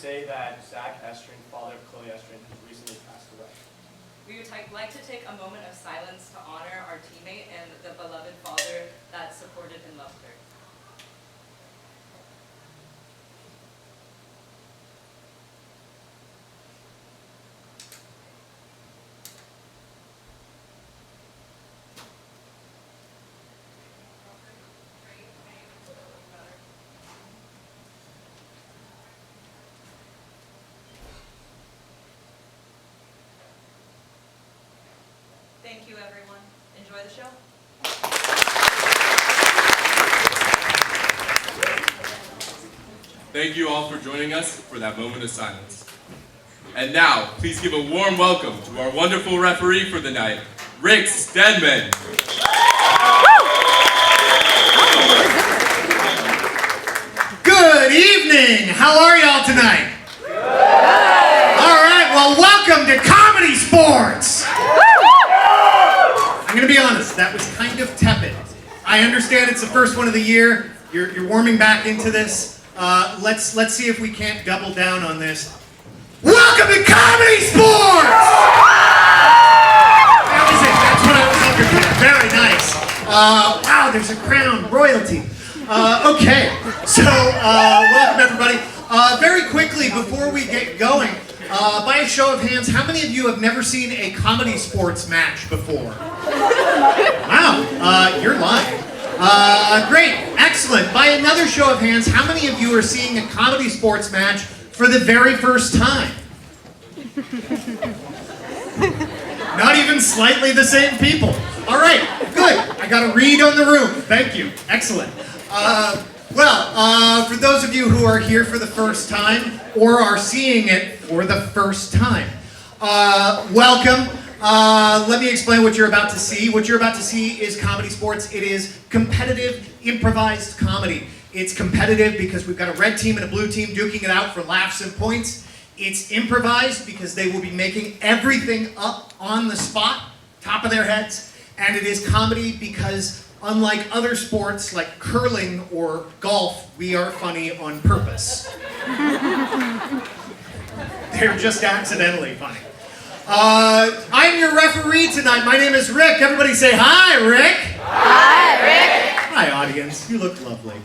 say that Zach Estrin, father of Chloe Estrin, has recently passed away. We would like to take a moment of silence to honor our teammate and the beloved father that supported and loved her. Thank you, everyone. Enjoy the show. Thank you all for joining us for that moment of silence. And now, please give a warm welcome to our wonderful referee for the night, Rick Stedman. Good evening. How are y'all tonight? Good. All right. Well, welcome to Comedy Sports. I'm going to be honest, that was kind of tepid. I understand it's the first one of the year. You're warming back into this. Let's see if we can't double down on this. Welcome to Comedy Sports! That was it. That's what I was looking for. Very nice. Wow, there's a crown. Royalty. Okay. So, welcome everybody. Very quickly, before we get going, by a show of hands, how many of you have never seen a Comedy Sports match before? Wow, you're lying. Great, excellent. By another show of hands, how many of you are seeing a Comedy Sports match for the very first time? Not even slightly the same people. All right, good. I got a read on the room. Thank you. Excellent. For those of you who are here for the first time or are seeing it for the first time, welcome. Let me explain what you're about to see. What you're about to see is Comedy Sports. It is competitive, improvised comedy. It's competitive because we've got a red team and a blue team duking it out for laughs and points. It's improvised because they will be making everything up on the spot, top of their heads. And it is comedy because, unlike other sports like curling or golf, we are funny on purpose. They're just accidentally funny. I'm your referee tonight. My name is Rick. Everybody say hi, Rick. Hi, Rick. Hi, audience. You look lovely.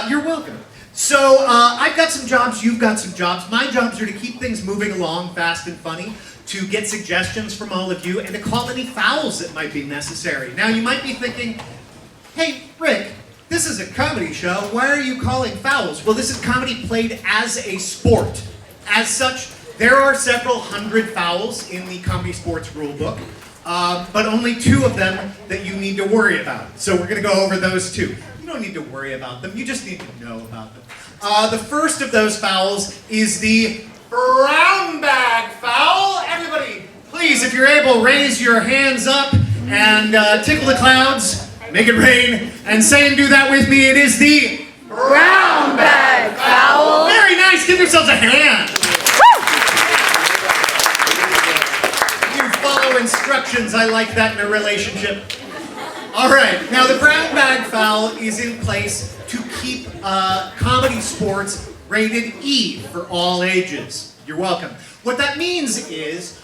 You're welcome. So, I've got some jobs, you've got some jobs. My jobs are to keep things moving along fast and funny, to get suggestions from all of you, and to call any fouls that might be necessary. Now, you might be thinking, hey, Rick, this is a comedy show. Why are you calling fouls? Well, this is comedy played as a sport. As such, there are several hundred fouls in the Comedy Sports rulebook, but only 2 of them that you need to worry about. So we're going to go over those 2. You don't need to worry about them. You just need to know about them. The first of those fouls is the brown bag foul. Everybody, please, if you're able, raise your hands up and tickle the clouds, make it rain, and say and do that with me. It is the brown bag foul. Very nice. Give yourselves a hand. You follow instructions. I like that in a relationship. All right. Now, the brown bag foul is in place to keep Comedy Sports rated E for all ages. You're welcome. What that means is,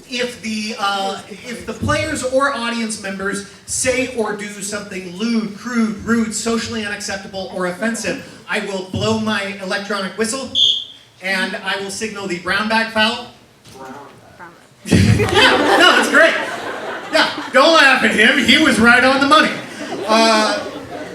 if the players or audience members say or do something lewd, crude, rude, socially unacceptable, or offensive, I will blow my electronic whistle, and I will signal the brown bag foul. Yeah, no, that's great. Yeah, don't laugh at him. He was right on the money.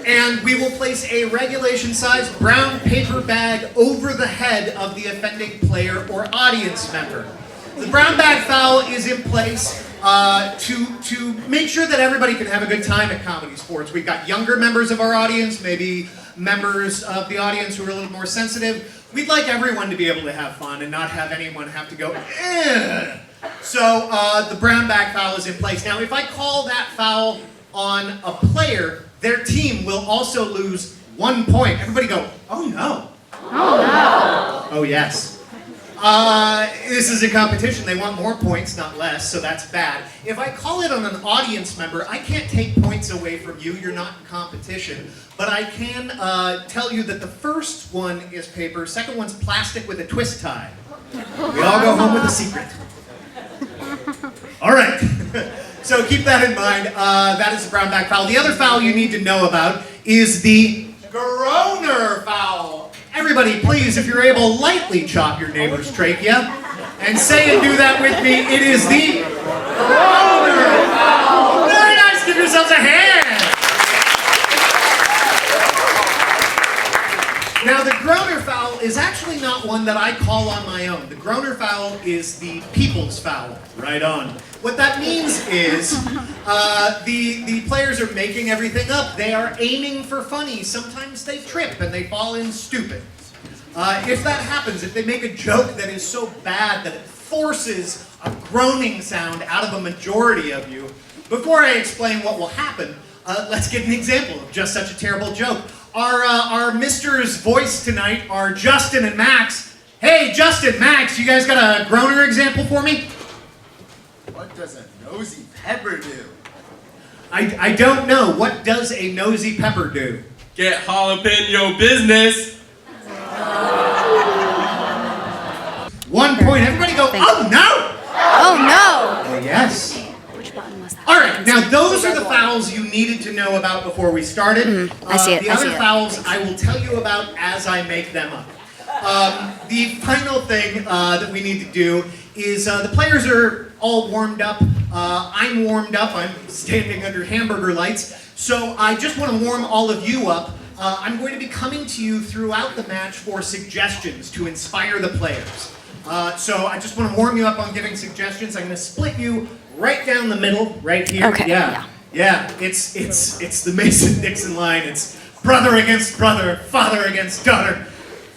And we will place a regulation-sized brown paper bag over the head of the offending player or audience member. The brown bag foul is in place to make sure that everybody can have a good time at Comedy Sports. We've got younger members of our audience, maybe members of the audience who are a little more sensitive. We'd like everyone to be able to have fun and not have anyone have to go, eh. So the brown bag foul is in place. Now, if I call that foul on a player, their team will also lose 1 point. Everybody go, oh no. Oh no. Oh yes. This is a competition. They want more points, not less, so that's bad. If I call it on an audience member, I can't take points away from you. You're not in competition. But I can tell you that the first one is paper, second one's plastic with a twist tie. We all go home with a secret. All right. So keep that in mind. That is the brown bag foul. The other foul you need to know about is the groaner foul. Everybody, please, if you're able, lightly chop your neighbor's trachea. And say and do that with me. It is the groaner foul. Very nice. Give yourselves a hand. Now, the groaner foul is actually not one that I call on my own. The groaner foul is the people's foul. Right on. What that means is the players are making everything up. They are aiming for funny. Sometimes they trip and they fall in stupid. If that happens, if they make a joke that is so bad that it forces a groaning sound out of a majority of you, before I explain what will happen, let's get an example of just such a terrible joke. Our Misters voice tonight are Justin and Max. Hey, Justin, Max, you guys got a groaner example for me? What does a nosy pepper do? I don't know. What does a nosy pepper do? Get jalapeno business. 1 point. Everybody go, oh no! Oh no! Oh yes. Which button was that? All right, now those are the fouls you needed to know about before we started. I see it, The I other see it. fouls I will tell you about as I make them up. The final thing that we need to do is the players are all warmed up. I'm warmed up. I'm standing under hamburger lights. So I just want to warm all of you up. I'm going to be coming to you throughout the match for suggestions to inspire the players. So I just want to warm you up on giving suggestions. I'm going to split you right down the middle, right here. Okay, Yeah. It's the Mason-Dixon line. It's brother against brother, father against daughter.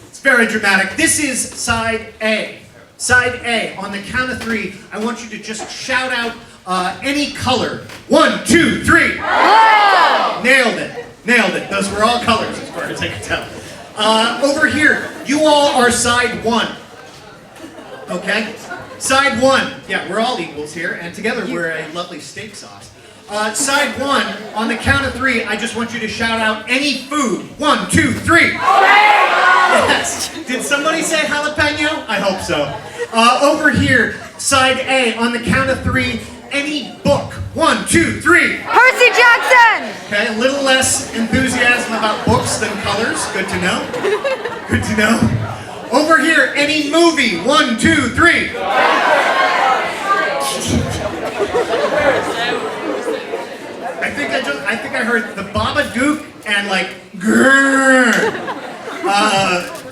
It's very dramatic. This is side A. Side A. On the count of 3, I want you to just shout out any color. 1, 2, 3. Oh! Nailed it. Nailed it. Those were all colors as far as I can tell. Over here, you all are side 1. Okay? Side 1. Yeah, we're all equals here, and together we're a lovely steak sauce. Side 1, on the count of 3, I just want you to shout out any food. 1, 2, 3. Yes. Did somebody say jalapeno? I hope so. Over here, side A, on the count of 3, any book. 1, 2, 3. Percy Jackson! Okay, a little less enthusiasm about books than colors. Good to know. Good to know. Over here, any movie. 1, 2, 3. I think I heard the Babadook and like grrr.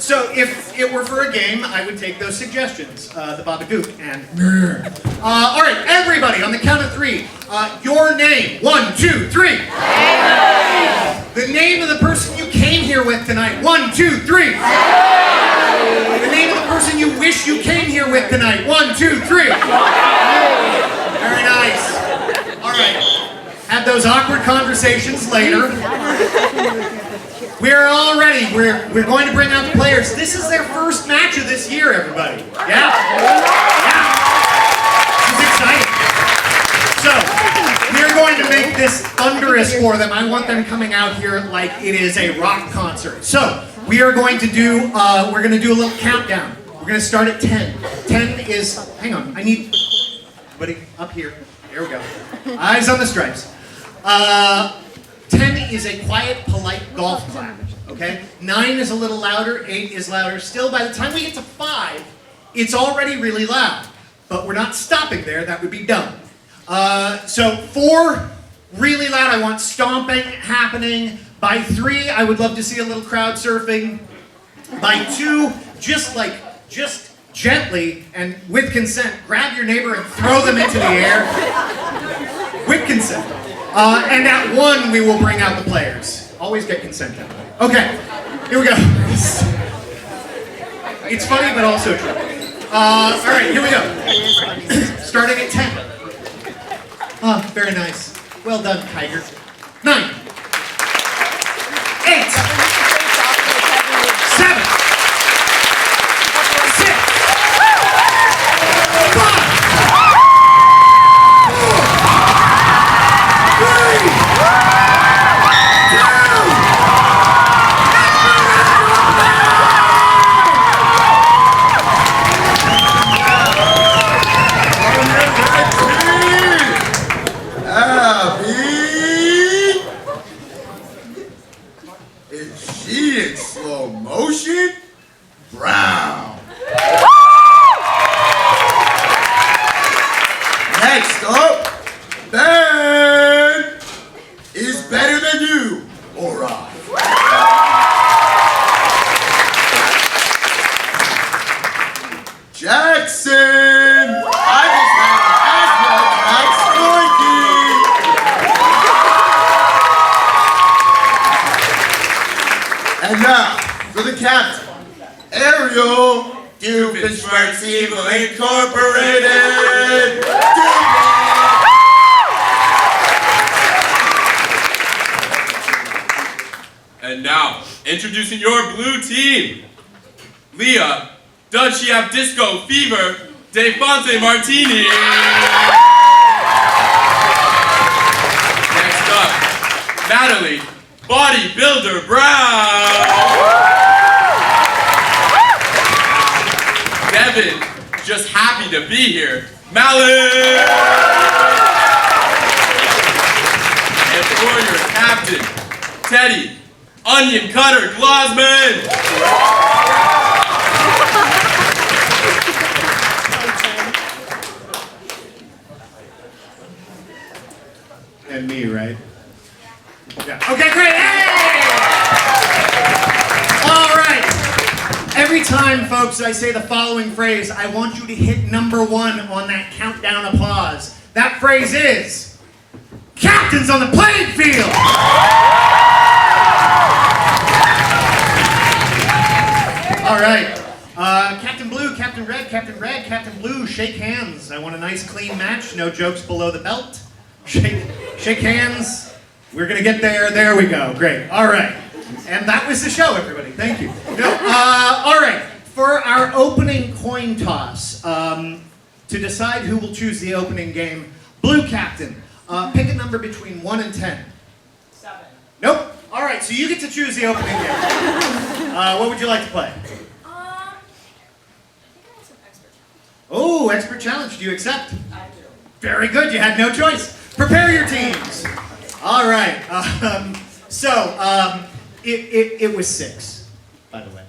So if it were for a game, I would take those suggestions. The Babadook and grrr. All right, everybody, on the count of 3, your name. 1, 2, 3. The name of the person you came here with tonight. 1, 2, 3. The name of the person you wish you came here with tonight. 1, 2, 3. Very nice. All right. Have those awkward conversations later. We're all ready. We're going to bring out the players. This is their first match of this year, everybody. Yeah. This is exciting. So, we're going to make this thunderous for them. I want them coming out here like it is a rock concert. So, we are going to do, we're going to do a little countdown. We're going to start at 10. 10 is, hang on, I need, buddy, up here. There we go. Eyes on the stripes. 10 is a quiet, polite golf clap, okay? 9 is a little louder, 8 is louder. Still, by the time we get to 5, it's already really loud. But we're not stopping there, that would be dumb. So 4, really loud, I want stomping happening. By 3, I would love to see a little crowd surfing. By 2, just gently and with consent, grab your neighbor and throw them into the air. With consent. And at 1, we will bring out the players. Always get consent that way. Okay, here we go. It's funny, but also true. All right, here we go. Starting at 10. Oh, very nice. Well done, Tiger. 9. 8. 7. 6. Jackson! I just had an asthma attack squeaky! And now, for the captain, Ariel Doofenshmirtz Evil Incorporated! And now, introducing your blue team. Leah, does she have disco fever? De Fonte Martini. Next up, Natalie, bodybuilder Brown. Devin, just happy to be here, Malin. And for your captain, Teddy, onion cutter Glosman. And me, right? Yeah. Okay, great. Hey! All right. Every time, folks, I say the following phrase, I want you to hit number 1 on that countdown applause. That phrase is, Captains on the playing field! All right. Captain Blue, Captain Red, Captain Blue, shake hands. I want a nice clean match. No jokes below the belt. Shake hands. We're gonna get there. There we go. Great. All right. And that was the show, everybody. Thank you. All right. For our opening coin toss, to decide who will choose the opening game, Blue Captain, pick a number between 1 and 10. 7. Nope. All right. So you get to choose the opening game. What would you like to play? I think I want some expert challenge. Oh, expert challenge. Do you accept? I do. Very good. You had no choice. Prepare your teams. All right. It was 6, by the way.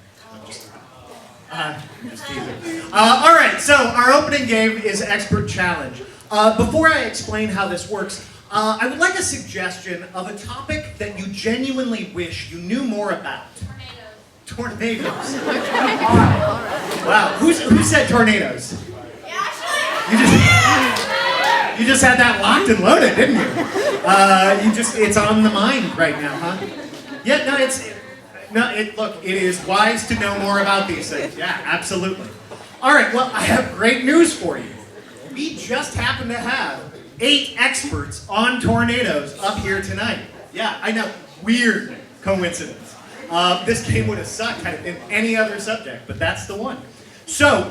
I'm just teasing. All right. So our opening game is expert challenge. Before I explain how this works, I would like a suggestion of a topic that you genuinely wish you knew more about. Tornadoes. Wow. Who said tornadoes? You just had that locked and loaded, didn't you? It's on the mind right now, huh? Yeah, look, it is wise to know more about these things. Yeah, absolutely. All right, well, I have great news for you. We just happen to have 8 experts on tornadoes up here tonight. Yeah, I know, weird coincidence. This game would have sucked had it been any other subject, but that's the one. So,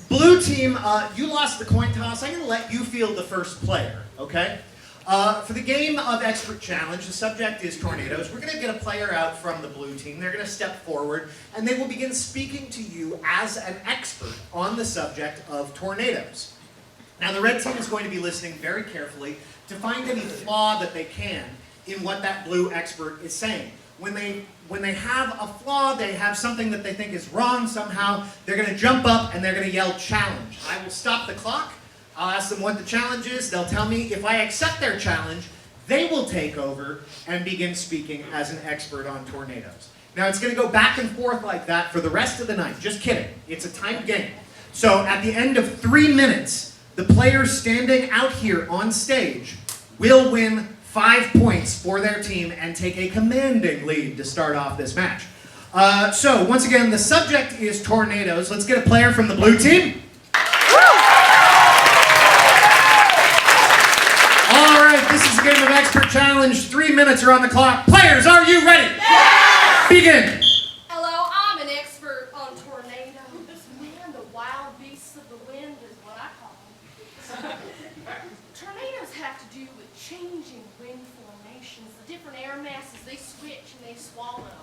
Blue team, you lost the coin toss. I'm going to let you field the first player, okay? For the game of Expert Challenge, the subject is tornadoes. We're going to get a player out from the blue team. They're going to step forward, and they will begin speaking to you as an expert on the subject of tornadoes. Now, the red team is going to be listening very carefully to find any flaw that they can in what that blue expert is saying. When they have a flaw, they have something that they think is wrong somehow, they're going to jump up and they're going to yell challenge. I will stop the clock. I'll ask them what the challenge is. They'll tell me if I accept their challenge, they will take over and begin speaking as an expert on tornadoes. Now it's going to go back and forth like that for the rest of the night. Just kidding. It's a timed game. So at the end of 3 minutes, the players standing out here on stage will win 5 points for their team and take a commanding lead to start off this match. So once again, the subject is tornadoes. Let's get a player from the blue team. All right, this is a game of Expert Challenge. 3 minutes are on the clock. Players, are you ready? Yeah! Begin. Hello, I'm an expert on tornadoes. Man, the wild beasts of the wind is what I call them. Tornadoes have to do with changing wind formations. The different air masses, they switch and they swallow.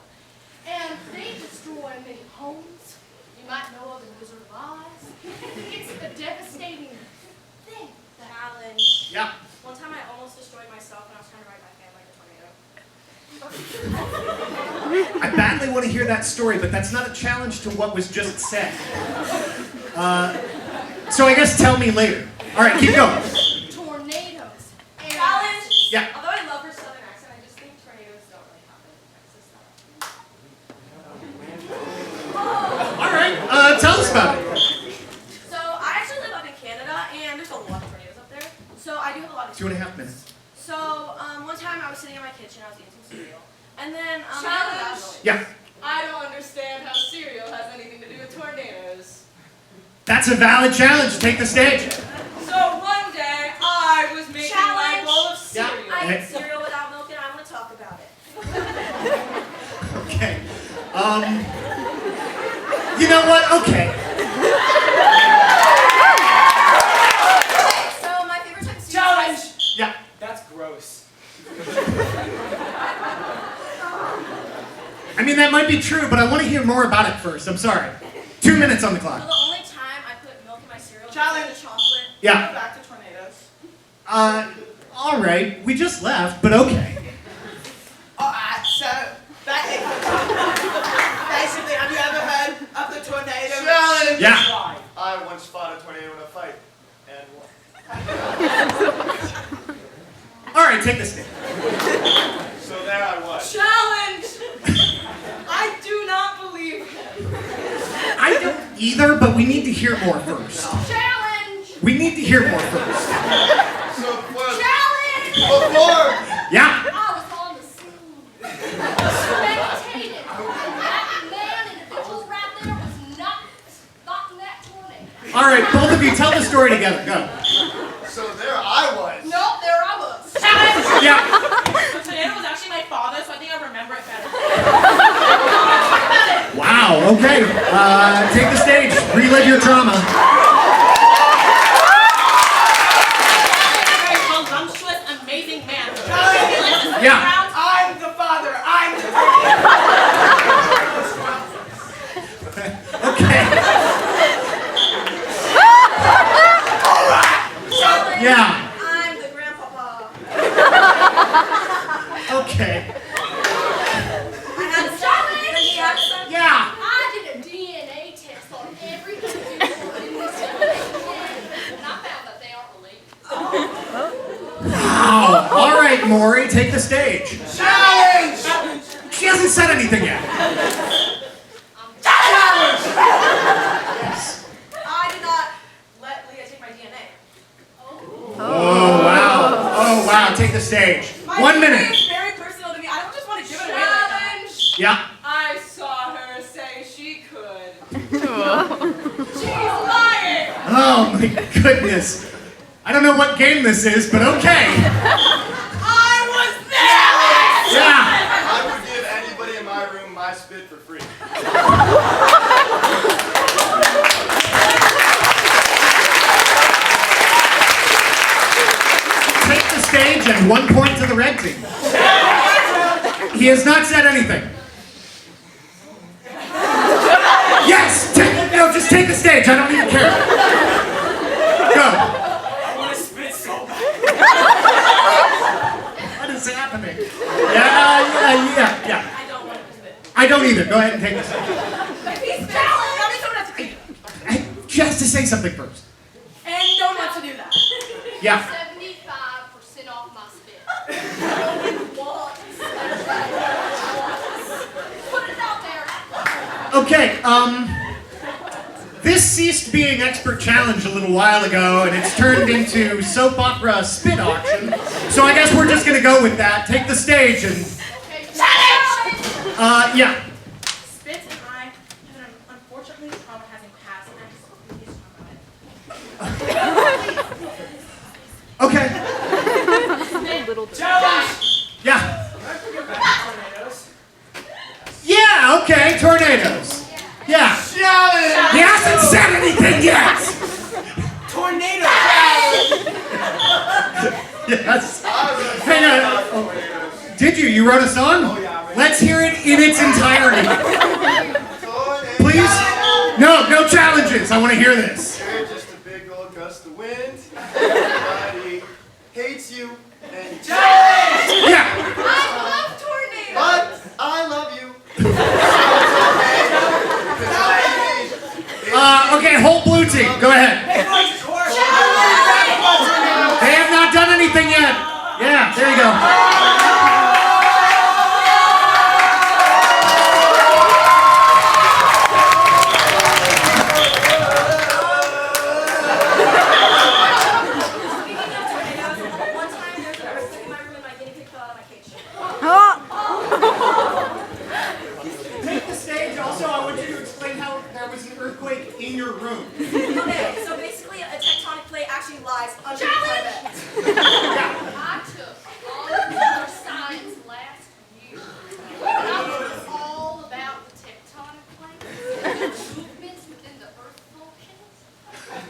And they destroy many homes. You might know of in Wizard of Oz. It's a devastating thing. Challenge. Yeah. One time I almost destroyed myself when I was trying to ride my fan like a tornado. I badly want to hear that story, but that's not a challenge to what was just said. So I guess tell me later. All right, keep going. Tornadoes. And Challenge. Yeah. Although I love her southern accent, I just think tornadoes don't really happen in Texas. All right, tell us about it. kitchen. I was eating some cereal. And then, Challenge. Yeah, I don't understand how cereal has anything to do with tornadoes. that's a valid challenge. Take the stage. So one day, I was making my Challenge. bowl of cereal. I ate cereal without milk, and I want to talk about it. Okay. You know what? Okay. So my favorite type of cereal. Challenge! Yeah. That's gross. I mean, that might be true, but I want to hear more about it first. I'm sorry. 2 minutes on the Well, clock. the only time I put milk in my cereal was Challenge. the chocolate. Yeah. Go back to tornadoes. All right. We just left, but okay. Alright, so basically, have you ever heard of the tornado? Challenge! Yeah. I once fought a tornado in a fight and won. All right. Take the stage. So there I was. Challenge! I do not believe him. I don't either, but we need to hear more first. Challenge! We need to hear more first. So before, Challenge! Yeah. I was on the scene. Spectated. That man individual right there was not in that tornado. All right. Both of you tell the story together. Go. so there I was. Nope, there I was. Yeah. The tornado was actually my father, so I think I remember it better. Wow. Okay. Take the stage. Relive your trauma. Very voluptuous, amazing man. Yeah. I'm the father. I'm the Okay. Yeah. I'm the grandpapa. Okay. I had a son. Yeah. I did a DNA test on every individual in this generation, and I found that they aren't related. Wow. All right, Maury, take the stage. Challenge! She hasn't said anything yet. I did not let Leah take my DNA. Oh, wow. Oh, wow. Take the stage. 1 minute. It's very personal to me. I don't just want to give it away like that. Challenge! Yeah. I saw her say she could. She's lying! Oh, my goodness. I don't know what game this is, but okay. I was there! Yeah. I would give anybody in my room my spit for free. Take the stage and 1 point to the red team. He has not said anything. Yes! No, just take the stage. I don't even care. Go. I want to spit so bad. What is happening? Yeah. I don't want to spit. I don't either. Go ahead and take the stage. He's challenged. That means someone has to do it. Hey, she has to say something first. And no one wants to do that. Yeah. 75% off my spit. Put it out there. Okay, this ceased being expert challenge a little while ago, and it's turned into soap opera spit auction. So I guess we're just gonna go with that. Take the stage and, Okay, challenge! yeah. Spitz and I have an unfortunately traumatizing past, and I'm just pleased to talk about it. Okay. Challenge! Yeah. Can I forget back to tornadoes? Yeah, okay, tornadoes. Yeah. Challenge! He hasn't said anything yet! Tornado! Yes. I was Hang on. about tornadoes. Did you? You wrote a song? Oh, yeah, I wrote Let's hear it in its entirety. Tornado. Please? No challenges. I want to hear this. You're just a big old gust of wind. Everybody hates you and you Yeah. I love tornadoes! but I love you. Okay, whole blue team. Go ahead. They have not done anything yet. Yeah, there you go. Speaking of tornadoes, one time there was an earthquake in my room and my guinea pig fell out of my cage. lies under my bed. I took all of your science last year. And I learned all about the tectonic plates, movements within the Earth's volcanoes.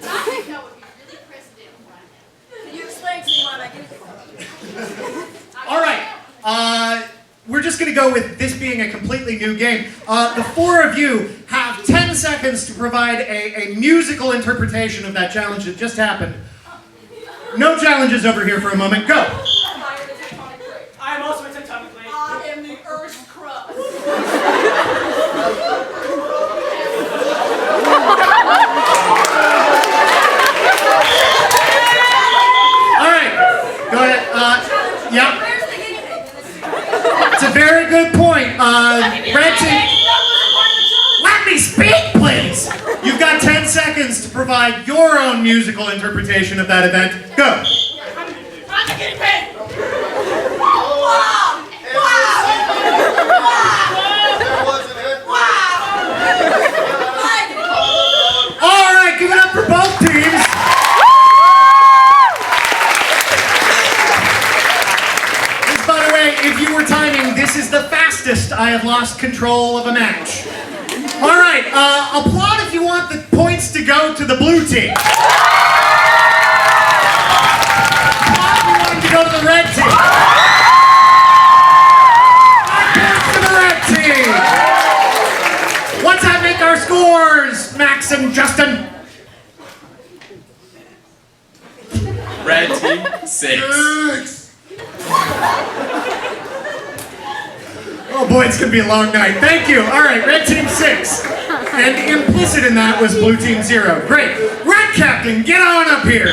I think that would be really precedental right now. Can you explain to me why I get it? All right. We're just going to go with this being a completely new game. The four of you have 10 seconds to provide a musical interpretation of that challenge that just happened. No challenges over here for a moment. Go. I am a tectonic plate. I am also a tectonic plate. I am the Earth's crust. All right. Go ahead. Yeah. It's a very good point. Red team. Let me speak, please. You've got 10 seconds to provide your own musical interpretation of that event. Go. I'm the guinea pig. All right, give it up for both teams. This, by the way, if you were timing, this is the fastest I have lost control of a match. All right, applaud if you want the points to go to the blue team. Applaud if you want them to go to the red team. Back to the red team. One time, make our scores, Max and Justin. Red team, 6. Oh boy, it's gonna be a long night. Thank you. All right, red team 6. And implicit in that was blue team 0. Great. Red captain, get on up here.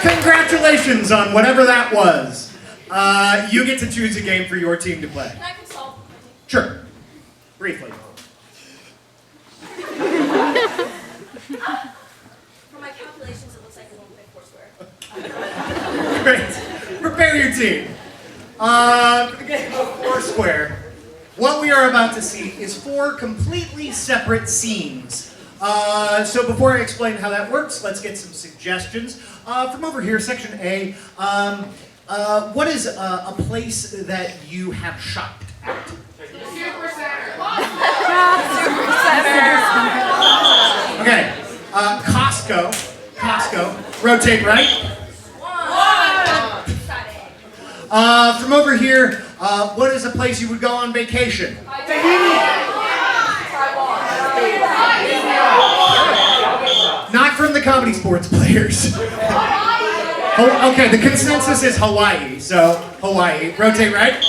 Congratulations on whatever that was. You get to choose a game for your team to play. Can I consult? Sure. Briefly. For my calculations, it looks like it won't fit Foursquare. Great. Prepare your team. For the game of Foursquare, what we are about to see is 4 completely separate scenes. So before I explain how that works, let's get some suggestions. From over here, section A, what is a place that you have shopped at? Super Center. Okay, Costco, rotate right. From over here, what is a place you would go on vacation? Not from the comedy sports players. Oh, okay, the consensus is Hawaii, so Hawaii. Rotate right.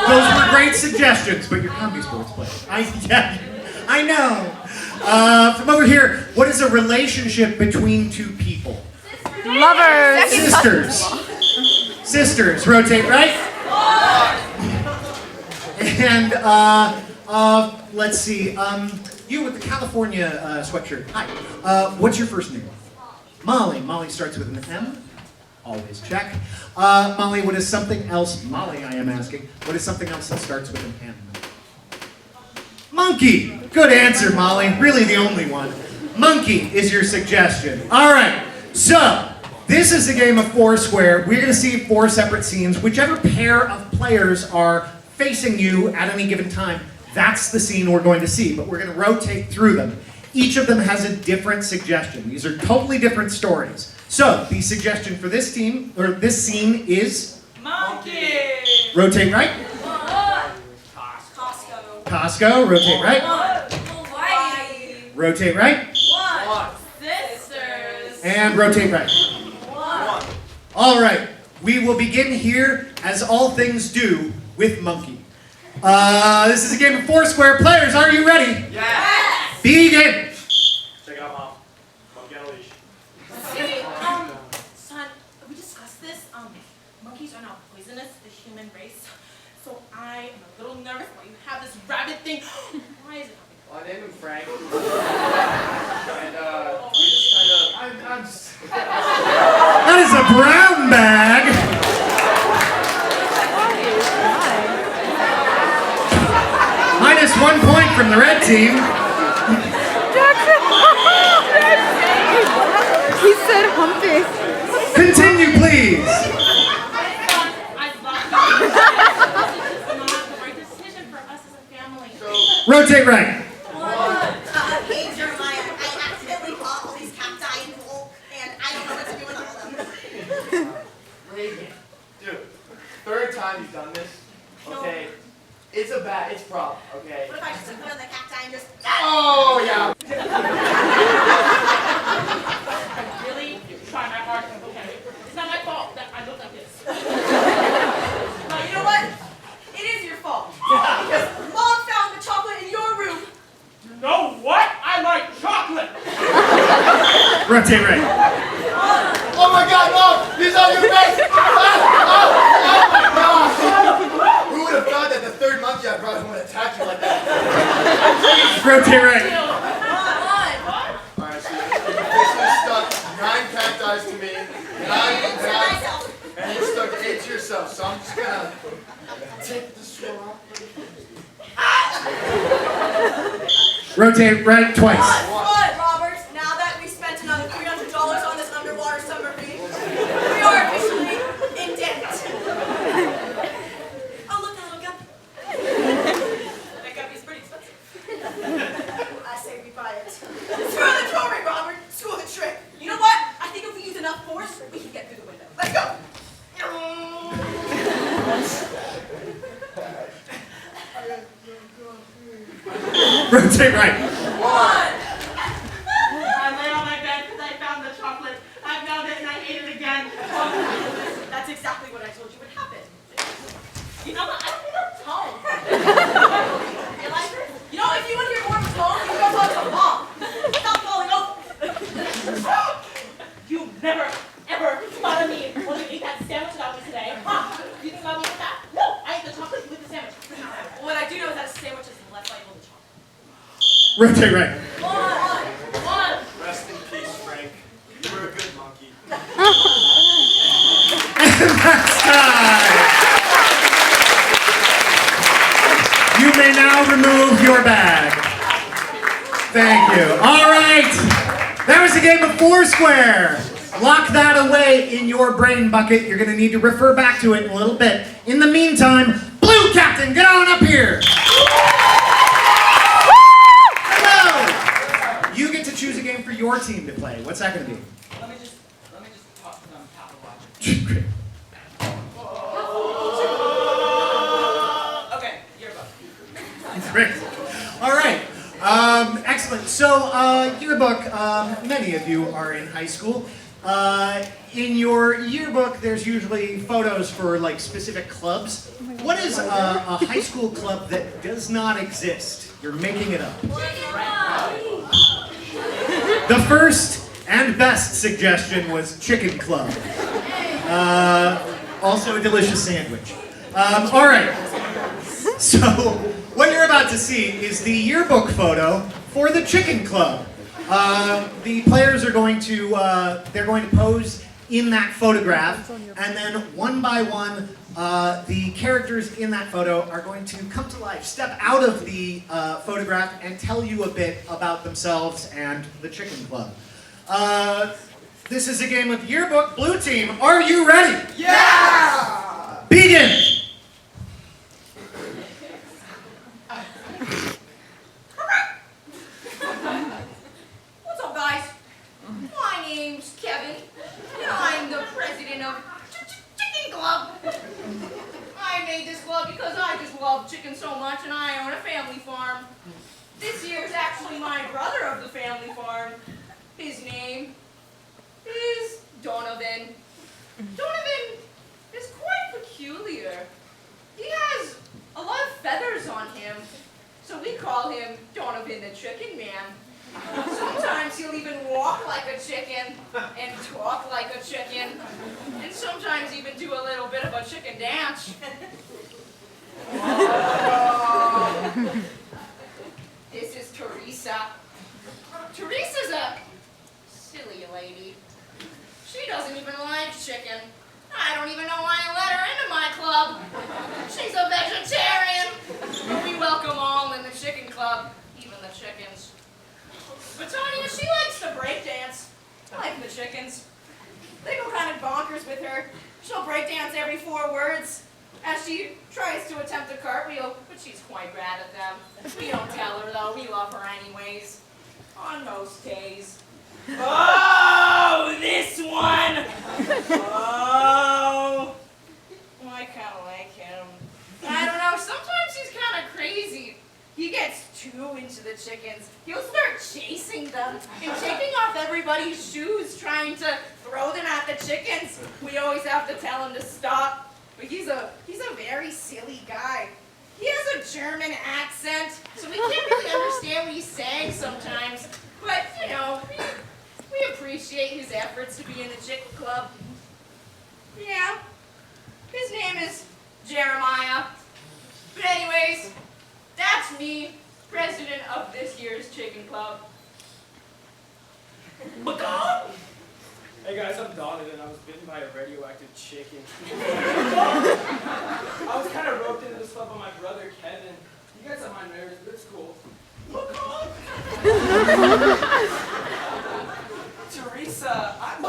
Those were great suggestions, but you're comedy sports players. I know. From over here, what is a relationship between 2 people? Lovers. Sisters, rotate right. And let's see. You with the California sweatshirt. Hi. What's your first name? Molly. Molly starts with an M. Always check. Molly, what is something else? Molly, I am asking. What is something else that starts with an M? Monkey. Good answer, Molly. Really the only one. Monkey is your suggestion. All right. So this is a game of Foursquare. We're going to see 4 separate scenes. Whichever pair of players are facing you at any given time, that's the scene we're going to see. But we're going to rotate through them. Each of them has a different suggestion. These are totally different stories. So the suggestion for this team, or this scene, is Monkey. rotate right. Costco. Costco, rotate right. Hawaii. Rotate right. Sisters. And rotate right. All right, we will begin here, as all things do, with Monkey. This is a game of Foursquare. Players, are you ready? Yes. Begin. Check it out, Mom. Monkey on a leash. See, son, we discussed this. Monkeys are not poisonous to the human race. So I am a little nervous why you have this rabbit thing. Why is it? Well, I named him Frank. And, we just kind of... I'm just... That is a brown bag. -1 point from the red team. Humpty. Continue, please. I thought this was not the right decision for us as a family. Rotate right. Hey Jeremiah, I accidentally bought all these cacti in bulk, and I don't know what to do with all of them. Reagan, dude, third time you've done this. Okay, it's a problem. Okay. What if I just took one of the cacti and just... Oh yeah. I really try my hardest, okay? It's not my fault that I look like this. Well, you know what? It is your fault. Because Mom found the chocolate in your room. You know what? I like chocolate. Rotate right. Oh my God, Mom! He's on your face! Oh my gosh! Who would have thought that the third monkey I brought home would attack you like that? Rotate right. Alright, so you basically stuck 9 cacti to me, and you stuck 8 to yourself, so I'm just gonna take the straw off. Rotate right twice. Good, Robert. Now that we spent another $300 on this underwater submarine, we are officially in debt. Oh, look, a little guppy. That guppy's pretty expensive. I say we buy it. Screw the jewelry, Robert. Screw the trick. You know what? I think if we use enough force, we can get through the window. Let's go. Rotate right. I lay on my bed because I found the chocolate. I found it and I ate it again. That's exactly what I told you would happen. You know what? I don't think I'm tone. Realize it? You know, if you want to hear more of a tone, you go talk to Mom. Stop falling over. You never, ever thought of me when you ate that sandwich that was today. Huh? You think about me with that? No, I ate the chocolate with the sandwich. What I do know is that a sandwich is less valuable than chocolate. Rotate right. One. Rest in peace, Frank. You were a good monkey. That's time. You may now remove your bag. Thank you. All right. That was a game of Foursquare. Lock that away in your brain bucket. You're going to need to refer back to it in a little bit. In the meantime, Blue Captain, get on up here. Hello. You get to choose a game for your team to play. What's that going to be? Let me just talk to them about the logic. Great. Okay, you're up. Great. All right. Excellent. So, yearbook, many of you are in high school. In your yearbook, there's usually photos for like specific clubs. What is a high school club that does not exist? You're making it up. The first and best suggestion was Chicken Club. Also a delicious sandwich. All right. So, what you're about to see is the yearbook photo for the Chicken Club. The players are going to they're going to pose in that photograph, and then one by one, the characters in that photo are going to come to life, step out of the photograph, and tell you a bit about themselves and the Chicken Club. This is a game of yearbook. Blue team, are you ready? Yeah! Begin. What's up, guys? My name's Kevin, and I'm the president of Chicken Club. I made this club because I just love chicken so much, and I own a family farm. This year's actually my brother of the family farm. His name is Donovan. Donovan is quite peculiar. He has a lot of feathers on him, so we call him Donovan the Chicken Man. Sometimes he'll even walk like a chicken and talk like a chicken, and sometimes even do a little bit of a chicken dance. This is Teresa. Teresa's a silly lady. She doesn't even like chicken. I don't even know why I let her into my club. She's a vegetarian. But we welcome all in the chicken club, even the chickens. But Tanya, she likes to break dance, like the chickens. went bonkers with her. She'll breakdance every 4 words as she tries to attempt a cartwheel, but she's quite bad at them. We don't tell her though, we love her anyways. On most days. Oh, this one! Oh, I kind of like him. I don't know, sometimes he's kind of crazy. He gets too into the chickens. He'll start chasing them and taking off everybody's shoes, trying to throw them at the chickens. We always have to tell him to stop. But he's a very silly guy. He has a German accent, so we can't really understand what he's saying sometimes. But, you know, we appreciate his efforts to be in the chicken club. Yeah, his name is Jeremiah. But anyways, that's me, president of this year's chicken club. Hey guys, I'm Donovan. I was bitten by a radioactive chicken. I was kind of roped into this club by my brother Kevin. You guys have my nerves, but it's cool. Teresa, I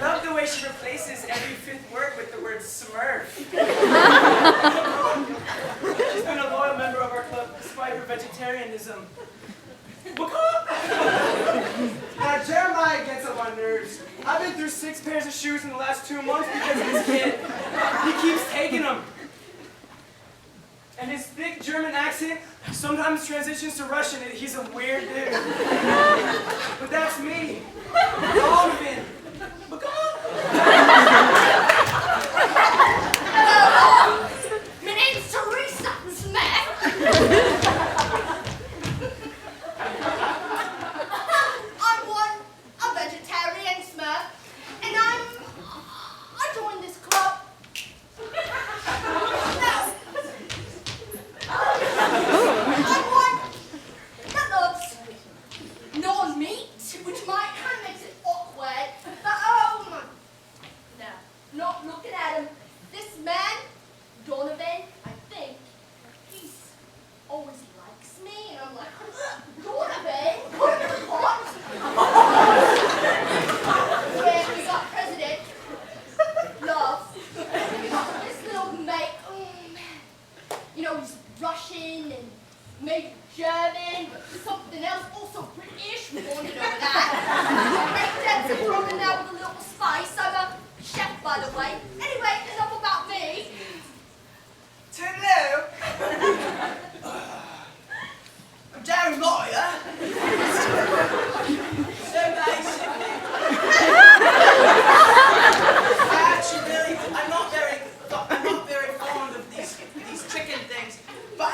love the way she replaces every 5th word with the word smurf. She's been a loyal member of our club despite her vegetarianism. Now, Jeremiah gets on my nerves. I've been through 6 pairs of shoes in the last 2 months because of this kid. He keeps taking them. And his thick German accent sometimes transitions to Russian. He's a weird dude. But that's me. Donovan. Hello, my name's Teresa Smith. A vegetarian Smurf, and I joined this club. I'm one that loves non-meat, which might kind of makes it awkward. But no, not looking at him. This man, Donovan, I think he's always likes me, and I'm like, Donovan, put him in the pot. Yeah, we got president. Love. This little mate, you know, he's Russian and maybe German, but something else, also British. We wondered over that. Breakdancing from in there with a little spice. I'm a chef, by the way. Anyway, enough about me. Hello. I'm Jeremiah. So basically, I'm not very fond of these chicken things. But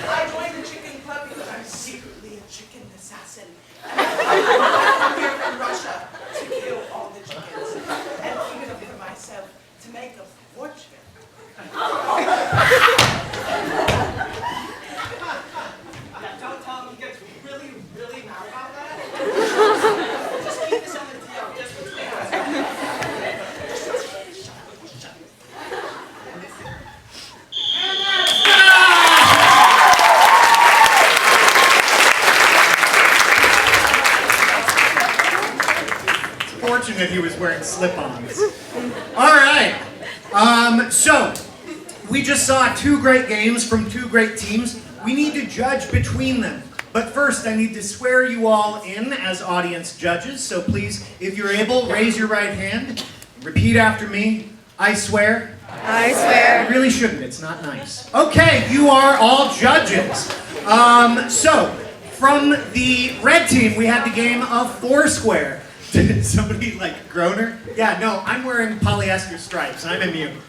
I joined the chicken club because I'm secretly a chicken assassin. I'm here from Russia to kill all the chickens and keep them for myself to make a fortune. Yeah, don't tell him he gets really, really mad about that. Just keep this on the DL, just between us. It's fortunate he was wearing slip-ons. All right. So we just saw 2 great games from 2 great teams. We need to judge between them. But first, I need to swear you all in as audience judges. So please, if you're able, raise your right hand. Repeat after me. I swear. I swear. I really shouldn't. It's not nice. Okay, you are all judges. So, from the red team, we had the game of Foursquare. Did somebody like Groner? Yeah, no, I'm wearing polyester stripes. I'm immune.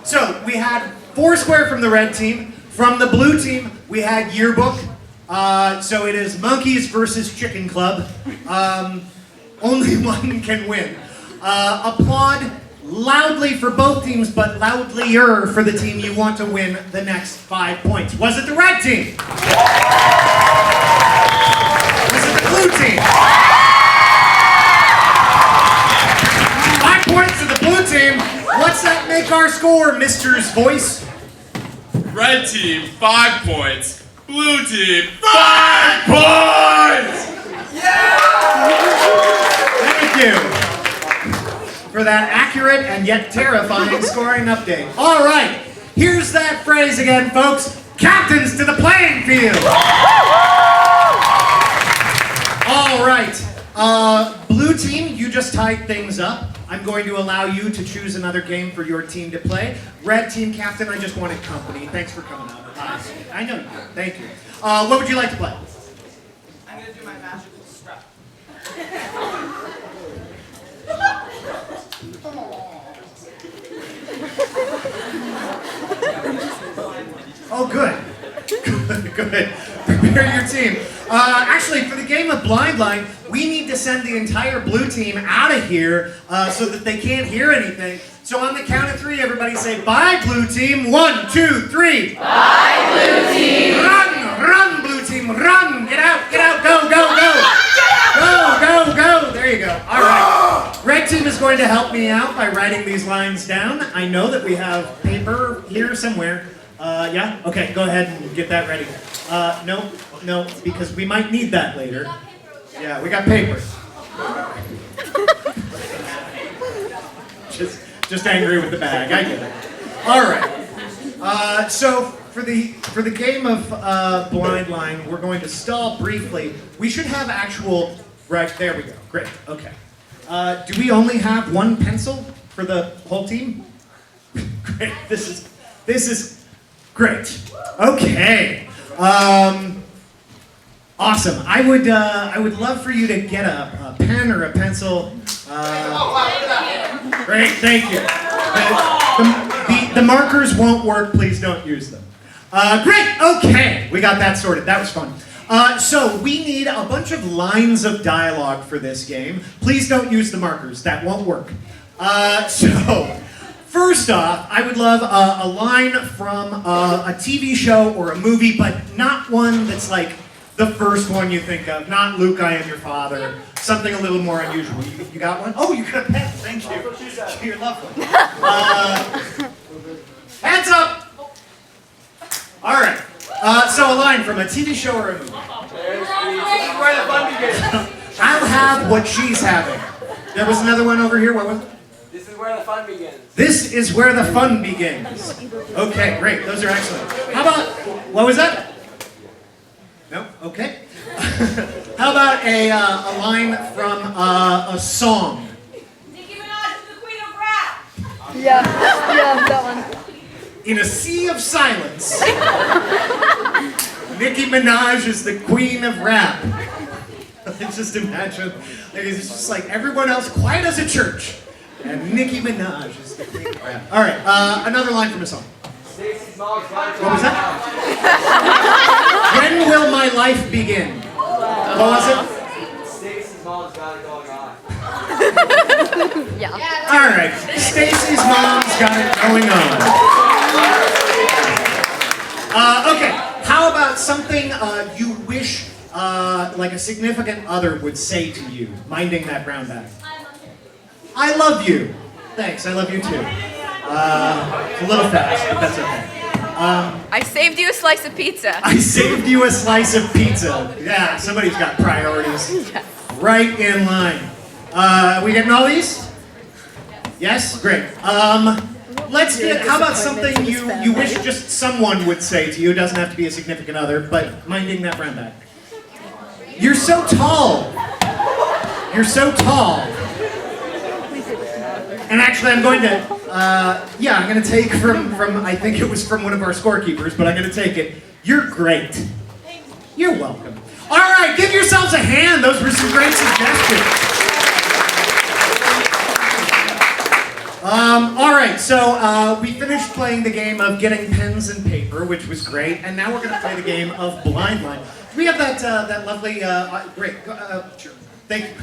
So, we had Foursquare from the red team. From the blue team, we had Yearbook. So it is Monkeys versus Chicken Club. Only one can win. Applaud loudly for both teams, but loudlier for the team you want to win the next 5 points. Was it the red team? Was it the blue team? 5 points to the blue team. What's that make our score, Mister's voice? Red team, 5 points. Blue team, 5 points! Thank you for that accurate and yet terrifying scoring update. All right, here's that phrase again, folks. Captains to the playing field. All right, blue team, you just tied things up. I'm going to allow you to choose another game for your team to play. Red team captain, I just wanted company. Thanks for coming out. I know you did. Thank you. What would you like to play? I'm gonna do my magical strap. Oh, good. Good. Prepare your team. Actually, for the game of Blind Line, we need to send the entire blue team out of here so that they can't hear anything. So on the count of 3, everybody say, bye, blue team. 1, 2, 3. Bye, blue team. Run, blue team, run. Get out, go, go, go. Go, go, go. There you go. All right. Red team is going to help me out by writing these lines down. I know that we have paper here somewhere. Yeah? Okay, go ahead and get that ready. No, because we might need that later. Yeah, we got paper. Just angry with the bag, I get it. All right. So for the game of Blind Line, we're going to stall briefly. We should have actual, right, there we go, great, okay. Do we only have 1 pencil for the whole team? Great, this is great. Okay. Awesome. I would love for you to get a pen or a pencil. Great, thank you. The markers won't work. Please don't use them. Great. Okay, we got that sorted. That was fun. So we need a bunch of lines of dialogue for this game. Please don't use the markers. That won't work. So. First off, I would love a line from a TV show or a movie, but not one that's like the first one you think of. Not Luke, I Am Your Father. Something a little more unusual. You got one? Oh, you got a pen. Thank you. You're lovely. Hands up! All right. So a line from a TV show or a movie. Where the fun begins. I'll have what she's having. There was another one over here. What was it? This is where the fun begins. This is where the fun begins. Okay, great. Those are excellent. How about, what was that? No? Okay. How about a line from a song? Nicki Minaj is the queen of rap. Yeah, that one. In a sea of silence, Nicki Minaj is the queen of rap. Just imagine, it's just like everyone else quiet as a church. And Nicki Minaj is the queen of rap. All right, another line from a song. What was that? When will my life begin? What was it? Stacy's mom's got it going on. Yeah. All right, Stacy's mom's got it going on. Okay, how about something you wish like a significant other would say to you, minding that brown bag? I love you. Thanks, I love you too. It's a little fast, but that's okay. I saved you a slice of pizza. I saved you a slice of pizza. Yeah, somebody's got priorities. Right in line. We getting all these? Yes? Great. Let's get, how about something you wish just someone would say to you? It doesn't have to be a significant other, but minding that brown bag. You're so tall. You're so tall. And actually, I'm going to, I'm going to take from, I think it was from one of our scorekeepers, but I'm going to take it. You're great. You're welcome. All right, give yourselves a hand. Those were some great suggestions. All right, so we finished playing the game of getting pens and paper, which was great, and now we're going to play the game of Blind Line. Do we have that lovely, great, sure, thank you.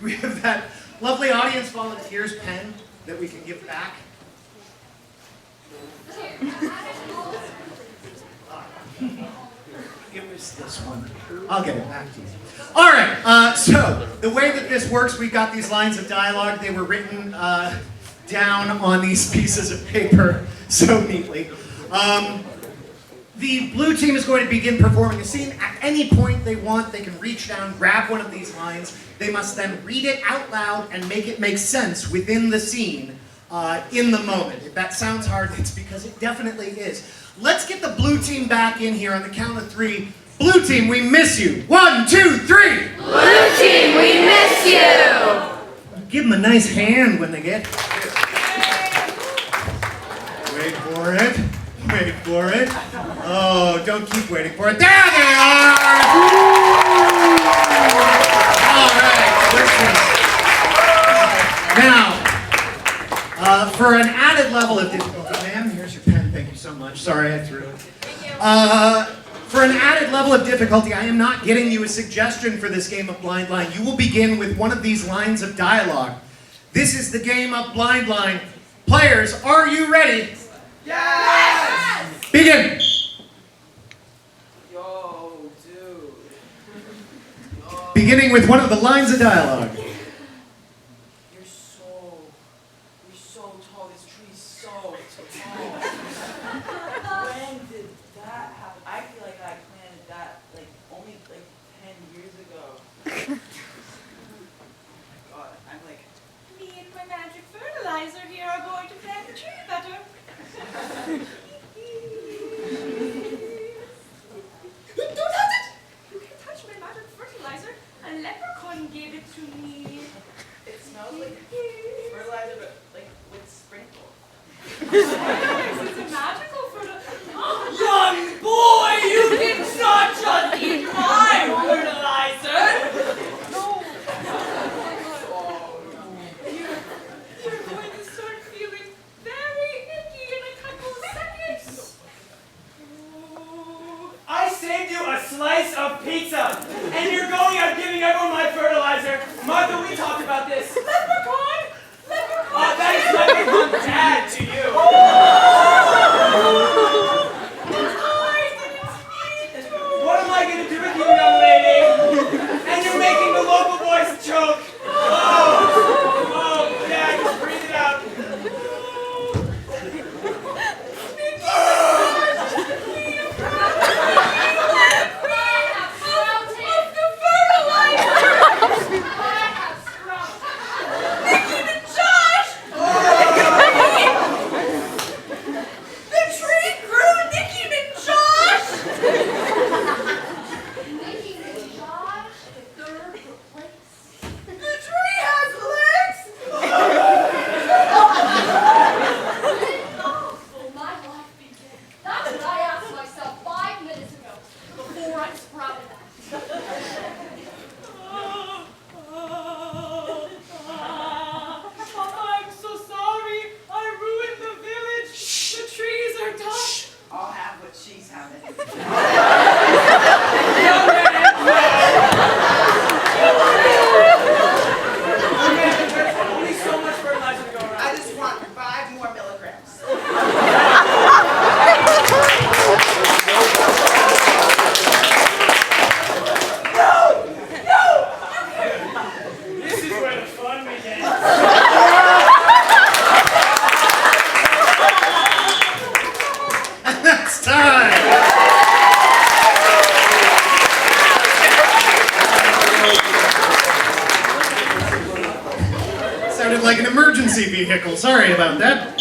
Do we have that lovely audience volunteers pen that we can give back? It was this one. I'll get it back to you. All right, so the way that this works, we've got these lines of dialogue. They were written down on these pieces of paper so neatly. The blue team is going to begin performing a scene. At any point they want, they can reach down, grab one of these lines. They must then read it out loud and make it make sense within the scene in the moment. If that sounds hard, it's because it definitely is. Let's get the blue team back in here on the count of 3. Blue team, we miss you. 1, 2, 3. Blue team, we miss you. Give them a nice hand when they get here. Wait for it. Wait for it. Oh, don't keep waiting for it. There they are! All right, listen. Now, for an added level of difficulty, ma'am, here's your pen. Thank you so much. Sorry I threw it. For an added level of difficulty, I am not getting you a suggestion for this game of Blind Line. You will begin with one of these lines of dialogue. This is the game of Blind Line. Players, are you ready? Yes! Begin! Yo, dude. Beginning with one of the lines of dialogue. You're so tall. This tree's so tall. When did that happen? I feel like I planted that only 10 years ago. Oh my God, I'm like, Me and my magic fertilizer here are going to plant the tree better. Don't touch it! You can't touch my magic fertilizer. A leprechaun gave it to me. it smells like fertilizer, but with sprinkles. Yes, it's a magical fertilizer. Young boy, you did not just eat my fertilizer. No. You're going to start feeling very icky in a couple of seconds. I saved you a slice of pizza, and you're going out giving everyone my fertilizer. Martha, we talked about this. Leprechaun! Leprechaun! That is leprechaun dad to you. What am I going to do with you, young lady? And you're making the local boys choke. Oh, Dad, just breathe it out. That's what I asked myself 5 minutes ago before I sprouted that. I'm so sorry. I ruined the village. The trees are done. I'll have what she's having. There's only so much fertilizer to go around. I just want 5 more milligrams. This is where the fun begins. That's time! Sounded like an emergency vehicle. Sorry about that.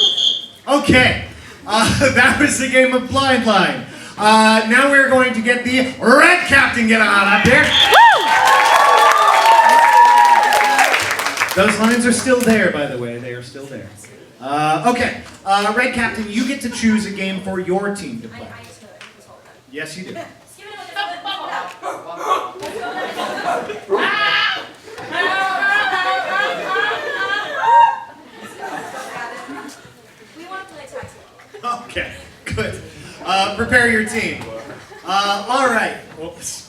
Okay, that was the game of Blind Line. Now we're going to get the red captain get on up here. Those lines are still there, by the way. They are still there. Okay, red captain, you get to choose a game for your team to play. Yes, you do. We want to play tag team. Okay, good. Prepare your team. All right. Oops.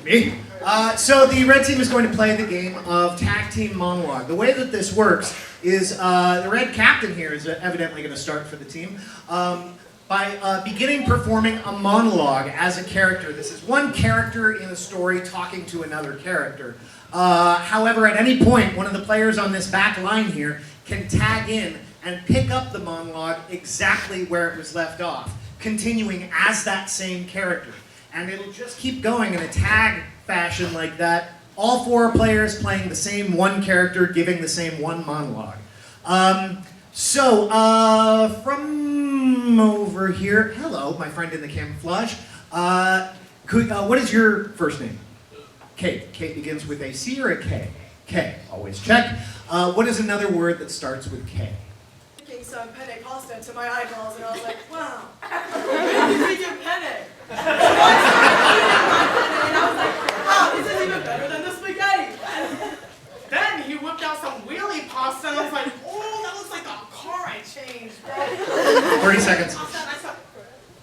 Me. So the red team is going to play the game of tag team monologue. The way that this works is the red captain here is evidently going to start for the team by beginning performing a monologue as a character. This is one character in a story talking to another character. However, at any point, one of the players on this back line here can tag in and pick up the monologue exactly where it was left off. continuing as that same character. And it'll just keep going in a tag fashion like that. All 4 players playing the same one character, giving the same one monologue. From over here, hello, my friend in the camouflage. What is your first name? Kate. Kate begins with a C or a K? K, always check. What is another word that starts with K? Making some penne pasta into my eyeballs, and I was like, wow, maybe we do penne. So I started eating my penne, and I was like, wow, this is even better than the spaghetti. Then he whipped out some wheelie pasta, and I was like, oh, that looks like the car I changed, bro. 30 seconds.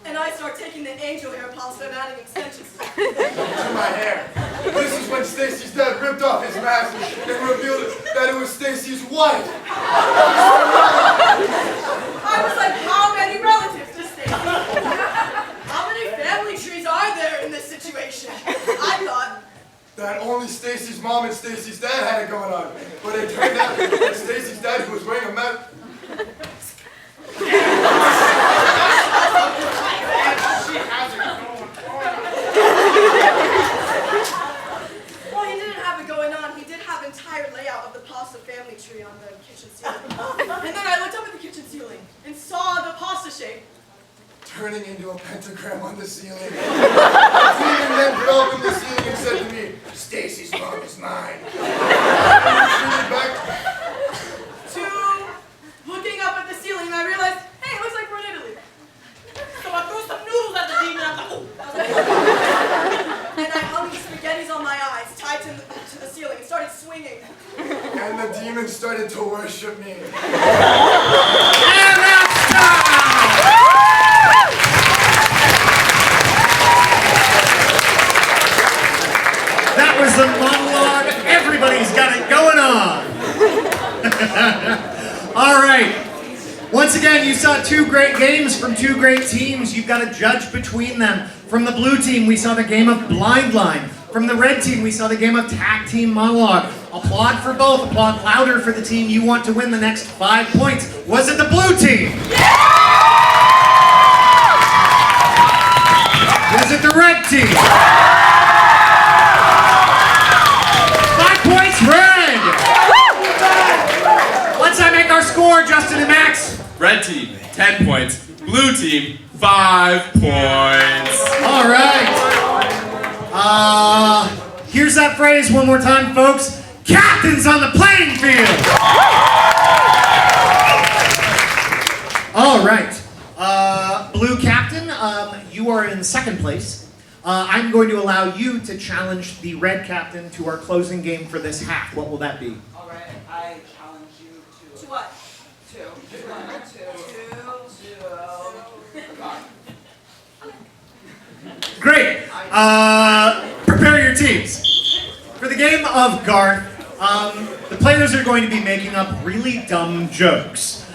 And I start taking the angel hair pasta and adding extensions to it. To my hair. This is when Stacy's dad ripped off his mask and revealed that it was Stacy's wife. I was like, how many relatives does Stacy? How many family trees are there in this situation? I thought that only Stacy's mom and Stacy's dad had it going on. But it turned out that Stacy's dad, who was wearing a mask. Well, he didn't have it going on. He did have entire layout of the pasta family tree on the kitchen ceiling. And then I looked up at the kitchen ceiling and saw the pasta shape Turning into a pentagram on the ceiling. The demon then fell from the ceiling and said to me, Stacy's mom is mine. And back to looking up at the ceiling, and I realized, hey, it looks like we're in Italy. So I threw some noodles at the demon, and I was like, And I hung these spaghettis on my eyes, tied to the ceiling, and started swinging. and the demon started to worship me. And that's time! That was the monologue. Everybody's got it going on. All right. Once again, you saw 2 great games from 2 great teams. You've got to judge between them. From the blue team, we saw the game of Blind Line. From the red team, we saw the game of Tag Team Monologue. Applaud for both. Applaud louder for the team you want to win the next 5 points. Was it the blue team? Was it the red team? 5 points, red! Let's make our score, Justin and Max. Red team, 10 points. Blue team, 5 points. All right. Here's that phrase one more time, folks. Captain's on the playing field. All right. Blue captain, you are in second place. I'm going to allow you to challenge the red captain to our closing game for this half. What will that be? All right, I challenge you To what? to Great. Prepare your teams. For the game of Garth, the players are going to be making up really dumb jokes.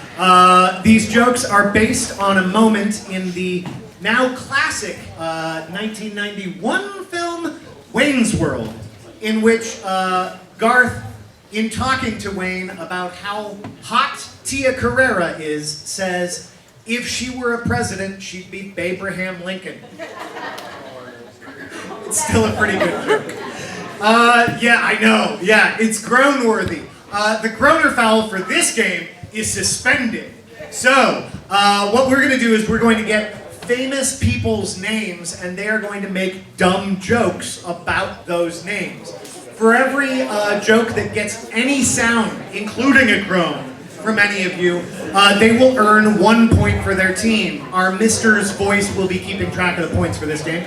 These jokes are based on a moment in the now classic 1991 film, Wayne's World, in which Garth, in talking to Wayne about how hot Tia Carrera is, says, if she were a president, she'd be Abraham Lincoln. It's still a pretty good joke. Yeah, I know. Yeah, it's groan-worthy. The groaner foul for this game is suspended. So, what we're going to do is we're going to get famous people's names, and they are going to make dumb jokes about those names. For every joke that gets any sound, including a groan, from any of you, they will earn 1 point for their team. Our Mister's voice will be keeping track of the points for this game.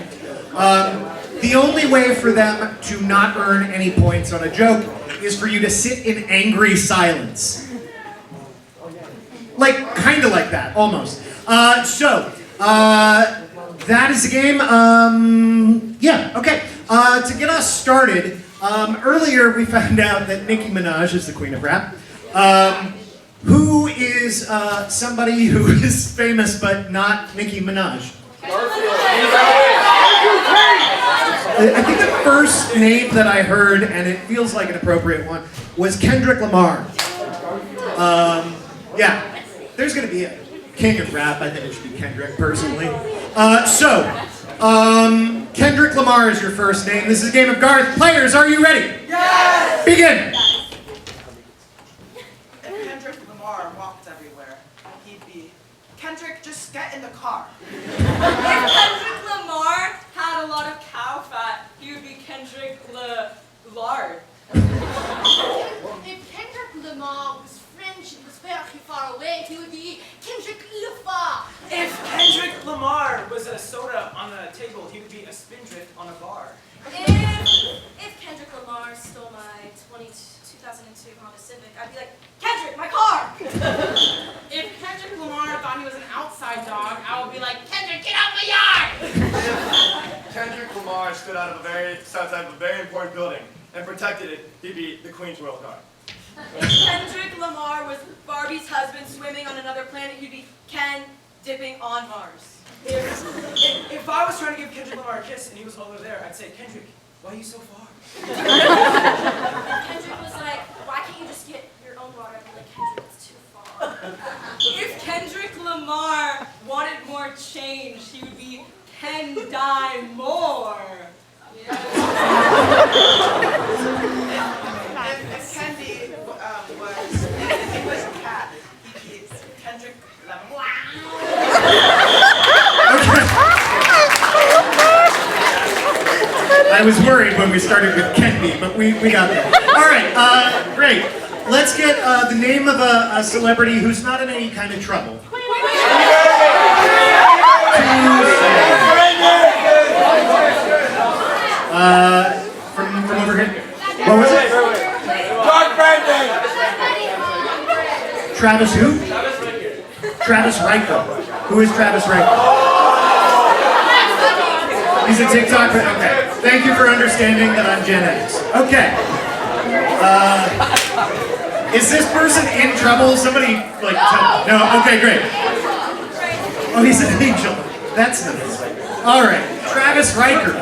The only way for them to not earn any points on a joke is for you to sit in angry silence. Like, kind of like that, almost. That is the game. Yeah, okay. To get us started, earlier we found out that Nicki Minaj is the queen of rap. Who is somebody who is famous but not Nicki Minaj? I think the first name that I heard, and it feels like an appropriate one, was Kendrick Lamar. Yeah, there's gonna be a king of rap. I think it should be Kendrick, personally. Kendrick Lamar is your first name. This is a game of Garth. Players, are you ready? Yes! Begin! If Kendrick Lamar walked everywhere, he'd be, Kendrick, just get in the car. If Kendrick Lamar had a lot of cow fat, he would be Kendrick Lard. If Kendrick Lamar was French and was very far away, he would be Kendrick Lafar. If Kendrick Lamar was a soda on a table, he would be a spindrift on a bar. If Kendrick Lamar stole my 2002 Honda Civic, I'd be like, Kendrick, my car! If Kendrick Lamar thought he was an outside dog, I would be like, Kendrick, get out my yard! If Kendrick Lamar stood outside of a very important building and protected it, he'd be the Queen's Royal Guard. If Kendrick Lamar was Barbie's husband swimming on another planet, he'd be Ken dipping on Mars. If I was trying to give Kendrick Lamar a kiss and he was over there, I'd say, Kendrick, why are you so far? If Kendrick was like, why can't you just get your own water? I'd be like, Kendrick, it's too far. If Kendrick Lamar wanted more change, he would be Ken Die More. If Kendi was a cat, he'd be Kendrick Lamar. I was worried when we started with Kendi, but we got there. All right, great. Let's get the name of a celebrity who's not in any kind of trouble. From over here. What was it? Travis who? Travis Riker. Who is Travis Riker? He's a TikTok. Okay. Thank you for understanding that I'm Gen X. Okay. Is this person in trouble? Somebody like tell me. No. Okay, great. Oh, he's an angel. That's nice. All right. Travis Riker.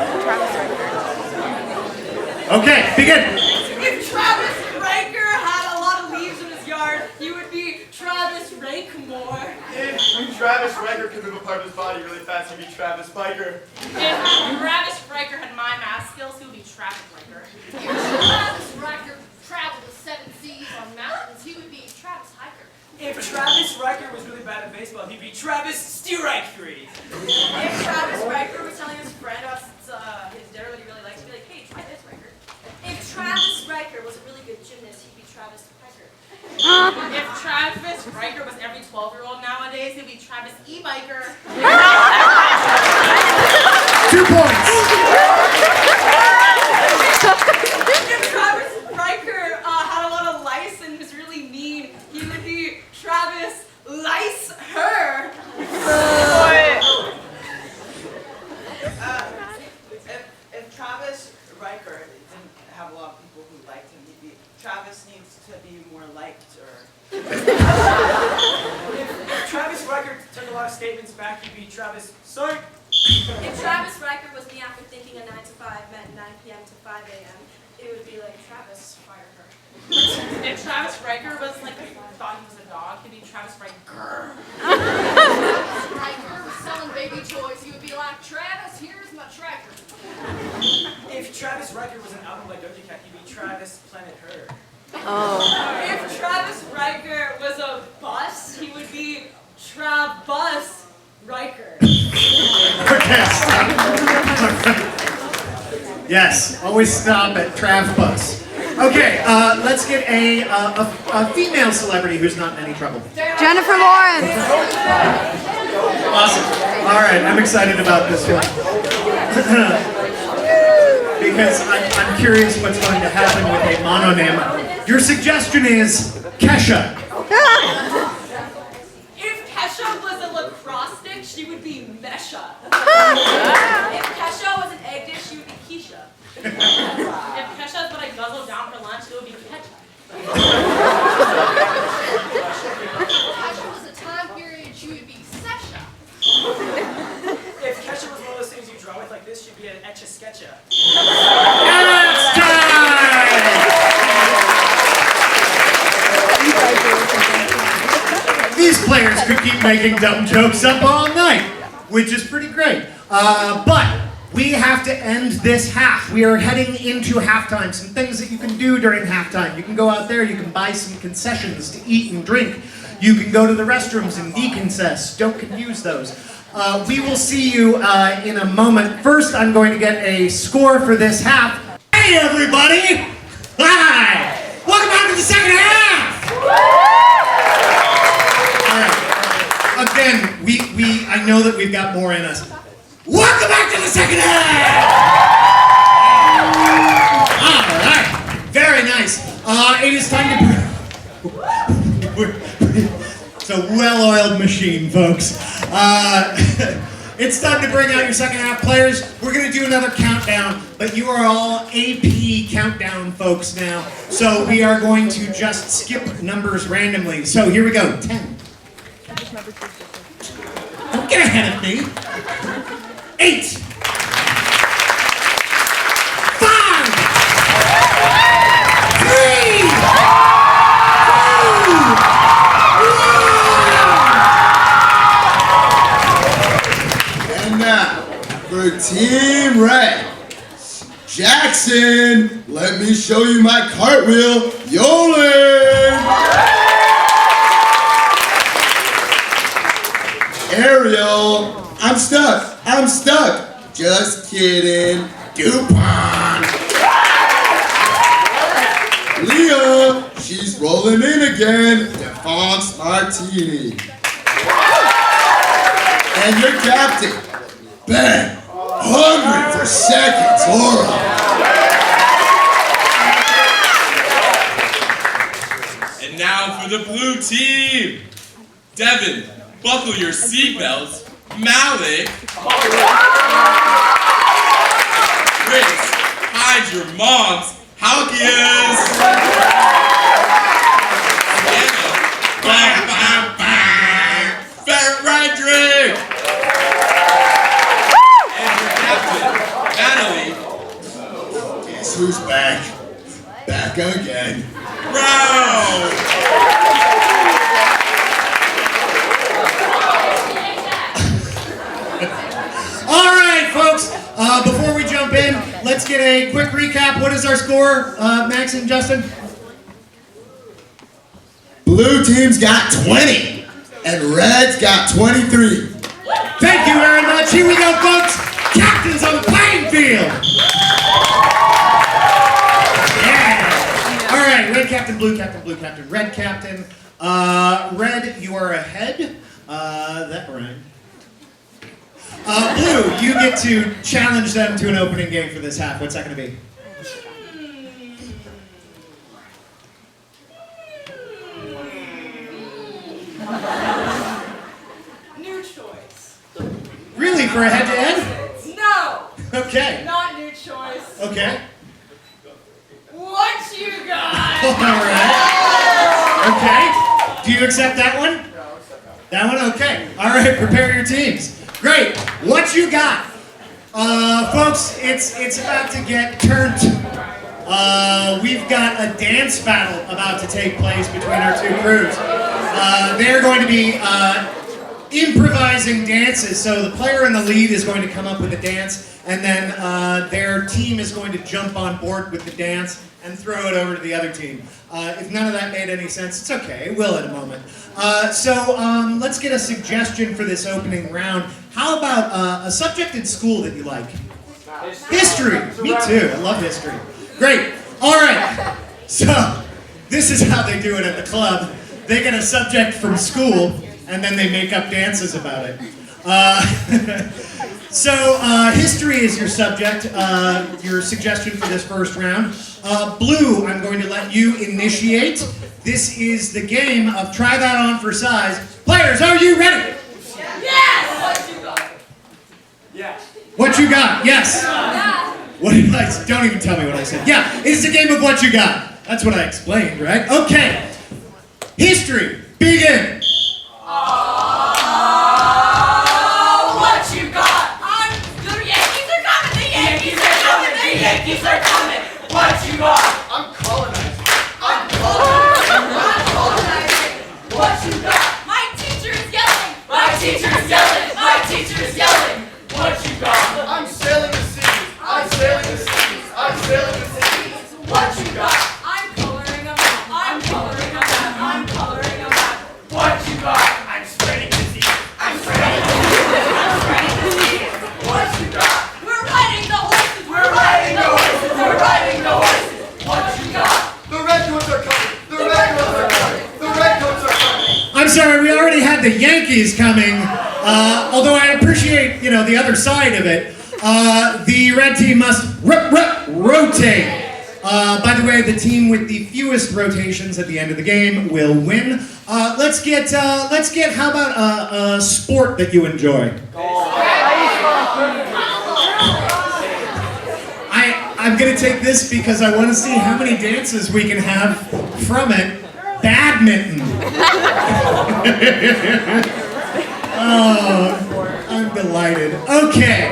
Okay. Begin. If Travis Riker had a lot of leaves in his yard, he would be Travis Rakemore. If Travis Riker could move a part of his body really fast, he'd be Travis Biker. If Travis Riker had my math skills, he would be Travis Riker. If Travis Riker traveled the 7 seas on mountains, he would be Travis Hiker. If Travis Riker was really bad at baseball, he'd be Travis Steerike 3. If Travis Riker was telling his friend about his dinner that he really likes, he'd be like, hey, try this, Riker. If Travis Riker was a really good gymnast, he'd be Travis Hiker. If Travis Riker was every 12-year-old nowadays, he'd be Travis E-Biker. 2 points. If Travis Riker had a lot of lice and was really mean, he would be Travis Lice Her. If Travis Riker didn't have a lot of people who liked him, he'd be, Travis needs to be more liked, or... If Travis Riker took a lot of statements back, he'd be Travis Psych. If Travis Riker was me after thinking a 9 to 5 meant 9 p.m. to 5 a.m., it would be like, Travis, fire her. If Travis Riker was like, thought he was a dog, he'd be Travis Riker. Travis Riker was selling baby toys, he would be like, Travis, here's my tracker. If Travis Riker was an album by Doja Cat, he'd be Travis Planet Her. If Travis Riker was a bus, he would be Travis Riker. Okay, stop. Yes, always stop at Trav Bus. Okay, let's get a female celebrity who's not in any trouble. Jennifer Lawrence. Awesome. All right, I'm excited about this one. Because I'm curious what's going to happen with a mononym. Your suggestion is Kesha. If Kesha was a lacrosse stick, she would be Mesha. If Kesha was an egg dish, she would be Keisha. If Kesha is what I guzzle down for lunch, it would be ketchup. If Kesha was a time period, she would be Sesha. If Kesha was one of those things you draw with like this, she'd be an etch-a-sketcha. And it's time! could keep making dumb jokes up all night, which is pretty great. But we have to end this half. We are heading into halftime. Some things that you can do during halftime. You can go out there, you can buy some concessions to eat and drink. You can go to the restrooms and deconcess. Don't confuse those. We will see you in a moment. First, I'm going to get a score for this half. Hey, everybody! Hi! Welcome back to the second half! All right. Again, I know that we've got more in us. Welcome back to the second half! All right. Very nice. It is time to... It's a well-oiled machine, folks. It's time to bring out your second half players. We're going to do another countdown, but you are all AP countdown folks now. So we are going to just skip numbers randomly. So here we go. 10. Don't get ahead of me. 8. 5. 3. 2. And now, for Team Red, Jackson, let me show you my cartwheel, Yolan! Ariel, I'm stuck. Just kidding, DuPont. Leah, she's rolling in again, DeFonce Martini. And your captain, Ben, hungry for seconds, Laura. And now for the blue team. Devin, buckle your seatbelts. Malik. Chris, hide your mom's Halkias. Frederick. And your captain, Natalie. Guess who's back? Back again. Brown. All right, folks. Before we jump in, let's get a quick recap. What is our score, Max and Justin? Blue team's got 20, and red's got 23. Thank you very much. Here we go, folks. Captains on the playing field. Yeah. All right, red captain, blue captain, blue captain, red captain. Red, you are ahead. That right. Blue, you get to challenge them to an opening game for this half. What's that going to be? New choice. Really, for a head-to-head? No. Okay. Not new choice. Okay. What you got? All right. Okay. Do you accept that one? That one? Okay. All right, prepare your teams. Great. What you got? Folks, it's about to get turned. We've got a dance battle about to take place between our two crews. They're going to be improvising dances. So the player in the lead is going to come up with a dance, and then their team is going to jump on board with the dance and throw it over to the other team. If none of that made any sense, it's okay. We'll in a moment. So let's get a suggestion for this opening round. How about a subject in school that you like? History. Me too. I love history. Great. All right. So this is how they do it at the club. They get a subject from school, and then they make up dances about it. So history is your subject, your suggestion for this first round. Blue, I'm going to let you initiate. This is the game of try that on for size. Players, are you ready? Yes. What you got? Yeah. What you got? Yes. What did I say? Don't even tell me what I said. Yeah, it's a game of what you got. That's what I explained, right? Okay. History, begin. What you got? The Yankees are coming. The Yankees are coming. The Yankees are coming. What you got? I'm colonizing. I'm colonizing. What you got? My teacher is yelling. the Yankees coming, although I appreciate, the other side of it. The red team must rotate. By the way, the team with the fewest rotations at the end of the game will win. Let's get how about a sport that you enjoy? I'm gonna take this because I want to see how many dances we can have from it. Badminton. Oh, I'm delighted. Okay,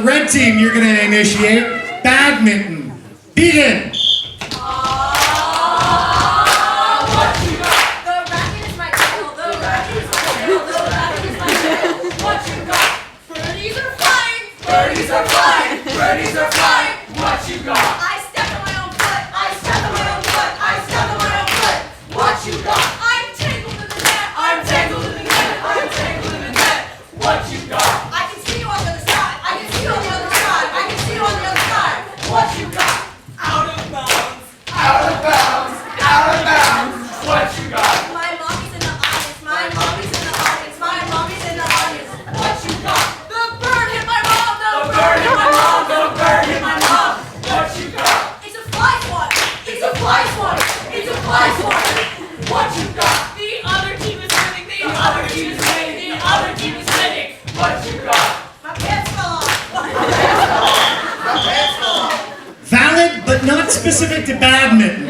red team, you're gonna initiate badminton. Begin. Birdies are flying, birdies are flying, what you got? I stepped on my own foot, I stepped on my own foot, I stepped on my own foot. What you got? I'm tangled in the net, I'm tangled in the net, I'm tangled in the net, what you got? I can see you on the other side, I can see you on the other side, I can see you on the other side. What you got? Out of bounds. Out of bounds, out of bounds, what you got? My mommy's in the audience, my mommy's in the audience, my mommy's in the audience. What you got? The bird hit my mom, The bird hit my mom, the bird hit my mom, what you got? It's a fly swatter, It's a fly swatter, it's a fly swatter, what you got? The other team is winning. The other team is winning, the other team is winning, what you got? my pants fell off. My pants fell off. Valid, but not specific to badminton.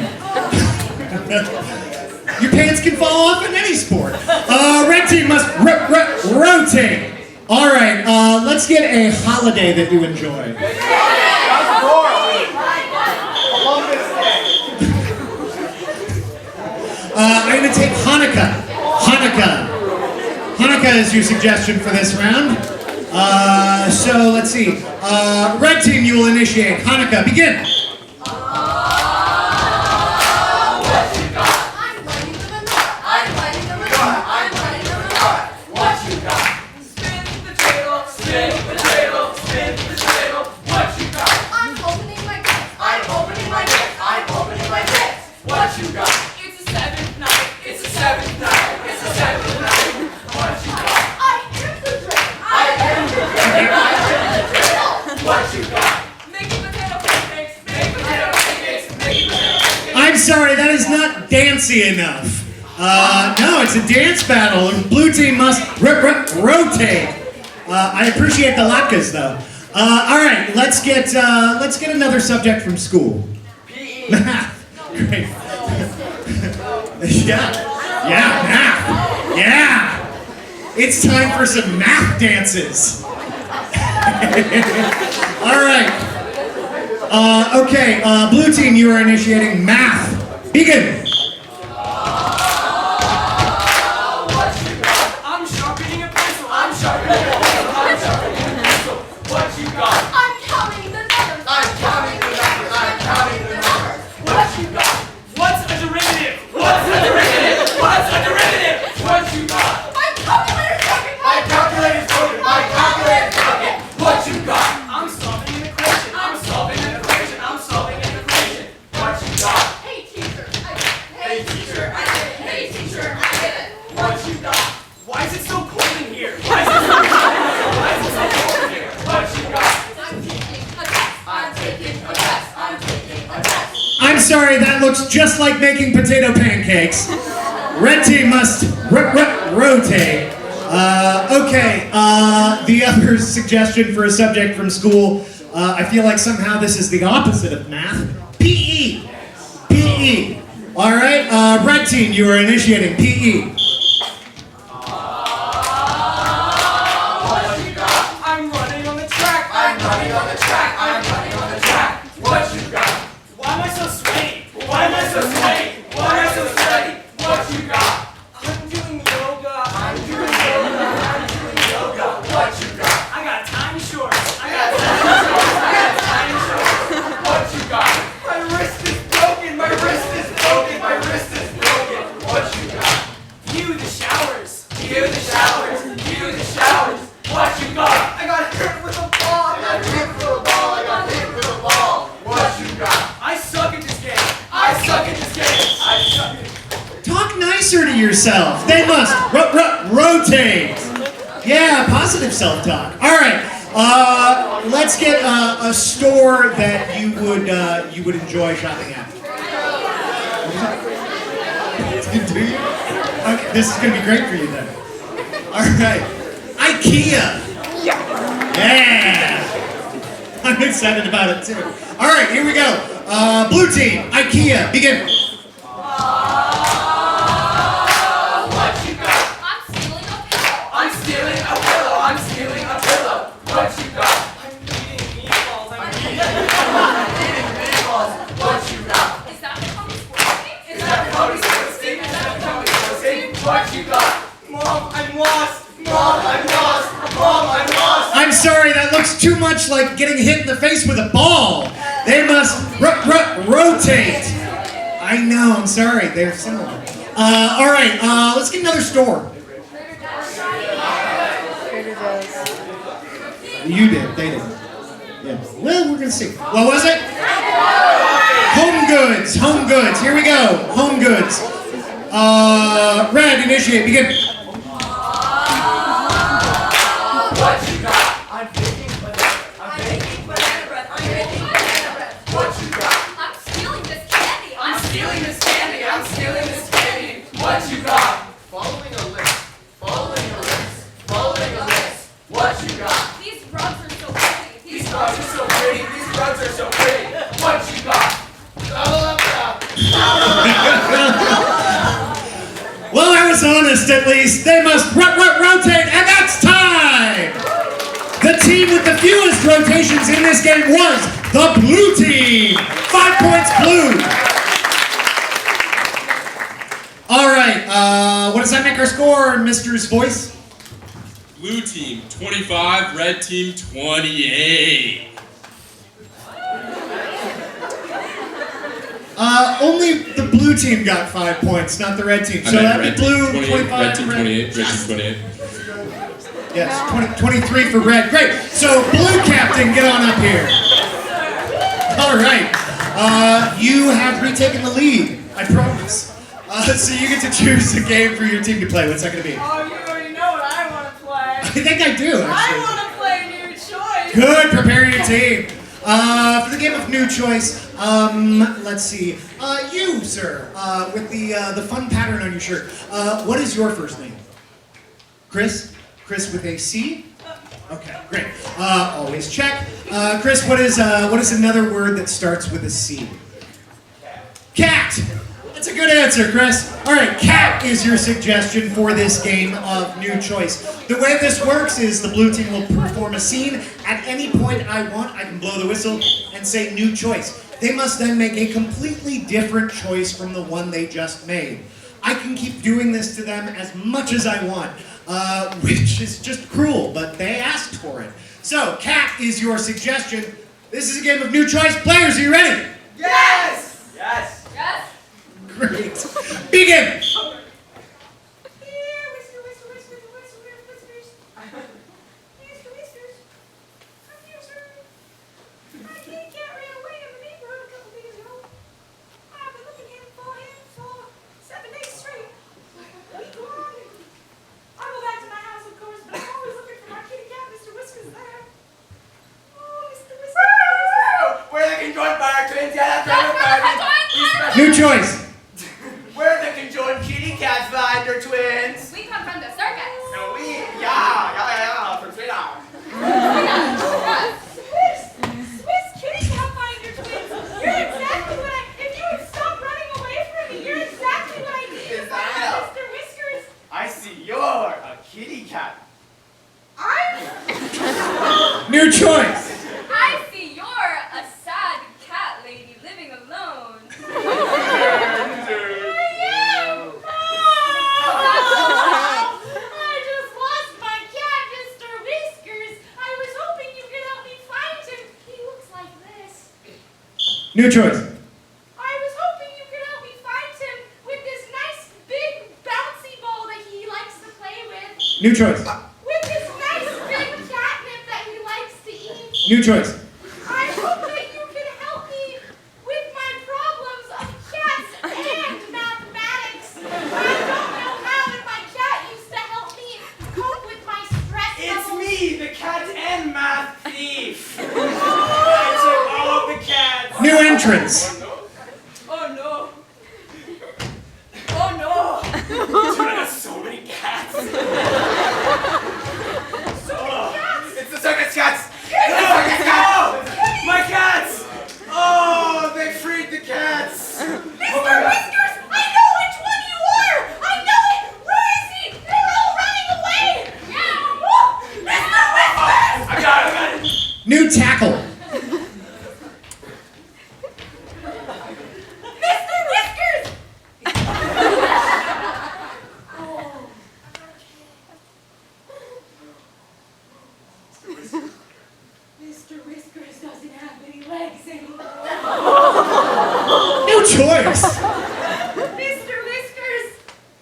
Your pants can fall off in any sport. Red team must rotate. All right, let's get a holiday that you enjoy. Columbus Day. I'm going to take Hanukkah. Hanukkah is your suggestion for this round. So let's see. Red team, you will initiate. Hanukkah, begin. What you got? I'm lighting the menorah, I'm lighting the menorah, I'm lighting the menorah. What you got? Spin the cradle. Spin the cradle, what you got? I'm opening my gifts, I'm opening my gift, I'm opening my gift, what you got? It's the seventh night. It's the seventh night, it's the seventh night, what you got? I am the dragon, I am the dream, I am the dream, what you got? Making potato pancakes. Make potato pancakes, make potato pancakes. I'm sorry, that is not dancey enough. No, it's a dance battle. Blue team must rotate. I appreciate the latkes though. All right, let's get another subject from school. PE. Math. Great. Yeah, math. Yeah. It's time for some math dances. All right. Okay, blue team, you are initiating math. Begin. What you got? I'm sharpening a pencil. I'm sharpening a pencil, I'm sharpening a pencil, what you got? I'm counting the numbers, I'm counting the numbers, I'm counting the numbers. What you got? What's a derivative? What's a derivative? What's a derivative? What you got? my calculator's working. My calculator's broken, my calculator's broken. What you got? I'm solving an equation. I'm solving an equation, I'm solving an equation, what you got? Hey teacher, I get it. Hey teacher, I get it, hey teacher, I get it, what you got? Why is it so cold in here? Why is it so Why is it so cold in here? What you got? I'm taking a test, I'm taking a test, I'm taking a test. I'm sorry, that looks just like making potato pancakes. Red team must rotate. Okay, the other suggestion for a subject from school, I feel like somehow this is the opposite of math. PE. PE. All right, red team, you are initiating PE. What you got? I'm running on the track. I'm running on the track, I'm running on the track, what you got? Why am I so sweaty? Why am I so sweaty? Why am I so sweaty? What you got? I'm doing yoga. I'm doing yoga, I'm doing yoga, what you got? I got tiny shorts. I got tiny shorts, what you got? My wrist is broken. My wrist is broken, my wrist is broken, what you got? You, the showers. You the showers, what you got? I got hit with a ball. I got hit with a ball, I got hit with a ball. What you got? I suck at this game. I suck at this game, I suck at Talk nicer to yourself. They must rotate. Yeah, positive self-talk. All right, let's get a store that you would enjoy shopping at. Do you? Okay, this is gonna be great for you then. All right, IKEA. Yeah. I'm excited about it too. All right, here we go. Blue team, IKEA, begin. What you got? I'm stealing a pillow. I'm stealing a pillow. I'm stealing a pillow. What you got? I'm eating meatballs. I'm eating Eating meatballs. What you got? Is that the Cody sports team? Is that the Cody sports team? Is that the Cody sports team? What you got? Mom, I'm lost. Mom, I'm lost. Mom, I'm lost. I'm sorry, that looks too much like getting hit in the face with a ball. They must rotate. I know, I'm sorry, they're similar. All right, let's get another store. You did, they didn't. Yeah. Well, we're gonna see. What was it? Home goods, home goods. Here we go. Home goods. Red, initiate, begin. What you got? I'm baking banana bread. What you got? I'm stealing this candy. I'm stealing this candy. I'm stealing this candy. What you got? Following a list. Following a list. Following a list. What you got? These rugs are so pretty. These rugs are so pretty. These rugs are so pretty. What you got? Well, I was honest at least. They must rotate, and that's time! The team with the fewest rotations in this game was the blue team. 5 points blue. All right, what does that make our score, Mr.'s voice? Blue team 25, red team 28. Only the blue team got 5 points, not the red team. So that'd be blue 25, red team 28, red team 28. Yes, 23 for red. Great. So blue captain, get on up here. All right. You have retaken the lead. I promise. So you get to choose a game for your team to play. What's that going to be? Oh, you already know what I want to play. I think I do, I actually. want to play New Choice. Good. Prepare your team. For the game of new choice, let's see. You, sir, with the fun pattern on your shirt. What is your first name? Chris? Chris with a C? Okay, great. Always check. Chris, what is another word that starts with a C? Cat. That's a good answer, Chris. All right, cat is your suggestion for this game of new choice. The way this works is the blue team will perform a scene. At any point I want, I can blow the whistle and say new choice. They must then make a completely different choice from the one they just made. I can keep doing this to them as much as I want, which is just cruel, but they asked for it. So, cat is your suggestion. This is a game of new choice. Players, are you ready? Yes! Yes. Yes? Great. Begin. We're the conjoined fire twins. Yeah, that's right. New choice. We're the conjoined kitty cats, Vinder twins. We come from the circus. No, yeah, from Sweden. Swiss kitty cat finder twins. You're exactly what if you would stop running away from me, you're exactly what I need. Is that Mr. Whiskers. I see you're a kitty cat. New choice. I see you're a sad cat lady living alone. I just lost my cat, Mr. Whiskers. I was hoping you could help me find him. He looks like this. New choice. I was hoping you could help me find him with this nice big bouncy ball that he likes to play with. New choice. With this nice big catnip that he likes to eat. New choice. I hope that you can help me with my problems of cats and mathematics. I don't know how, and my cat used to help me entrance. Oh no. Oh no. Dude, I got so many cats. It's the circus cats! No! My cats! Oh, they freed the cats! Mr. Whiskers, I know which one you are! I know it! Where is he? They're all running away! Yeah! Mr. Whiskers! I got it! New tackle. Mr. Whiskers! Mr. Whiskers doesn't have any legs anymore. New choice. Mr. Whiskers,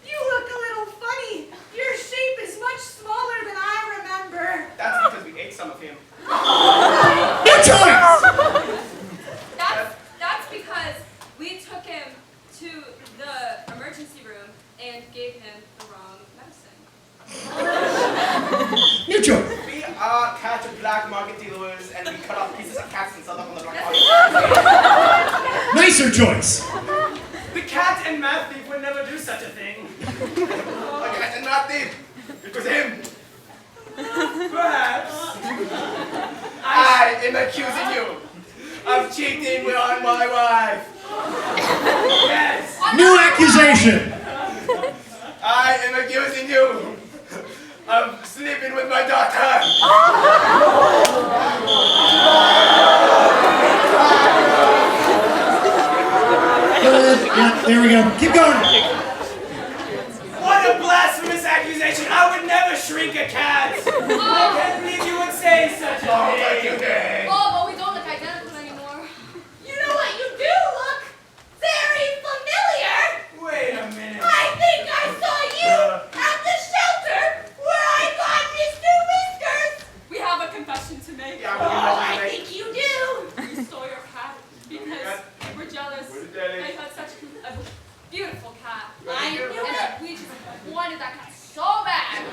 you look a little funny. Your shape is much smaller than I remember. That's because we ate some of him. New choice. That's because we took him to the emergency room and gave him the wrong medicine. New choice. We are cat black market dealers, and we cut off pieces of cats and sell them on the black market. Nicer choice. The cat and math thief would never do such a thing. A cat and not thief! It was him! Perhaps. I am accusing you of cheating on my wife! Yes. New accusation. I am accusing you of sleeping with my daughter! Good. Yeah, there we go. Keep going. What a blasphemous accusation! I would never shrink a cat! I can't believe you would say such a Oh, but you thing! did! Oh, but we don't look identical anymore. You know what you do look? Very familiar. Wait a minute. I think I saw you at the shelter where I got Mr. Whiskers. We have a confession to make. Yeah, Oh, I think you do. We stole your cat because we're jealous. I had such a beautiful cat. I knew it. And we just wanted that cat so bad.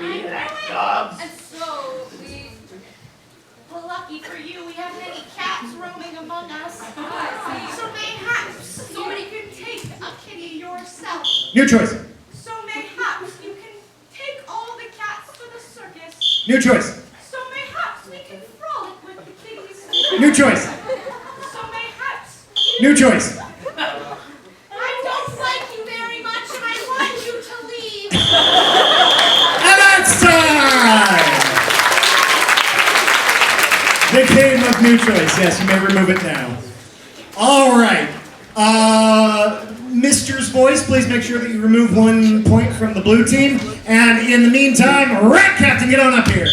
And so we... Well, lucky for you, we haven't any cats roaming among us. Ah, So mayhaps you can take a kitty yourself. New choice. So mayhaps you can take all the cats to the circus. New choice. So mayhaps we can frolic with the kitties. New choice. So mayhaps New choice. I don't like you very much and I want you to leave. And that's time. The game of new choice. Yes, you may remove it now. All right. Mister's voice, please make sure that you remove 1 point from the blue team. And in the meantime, Rat Captain, get on up here.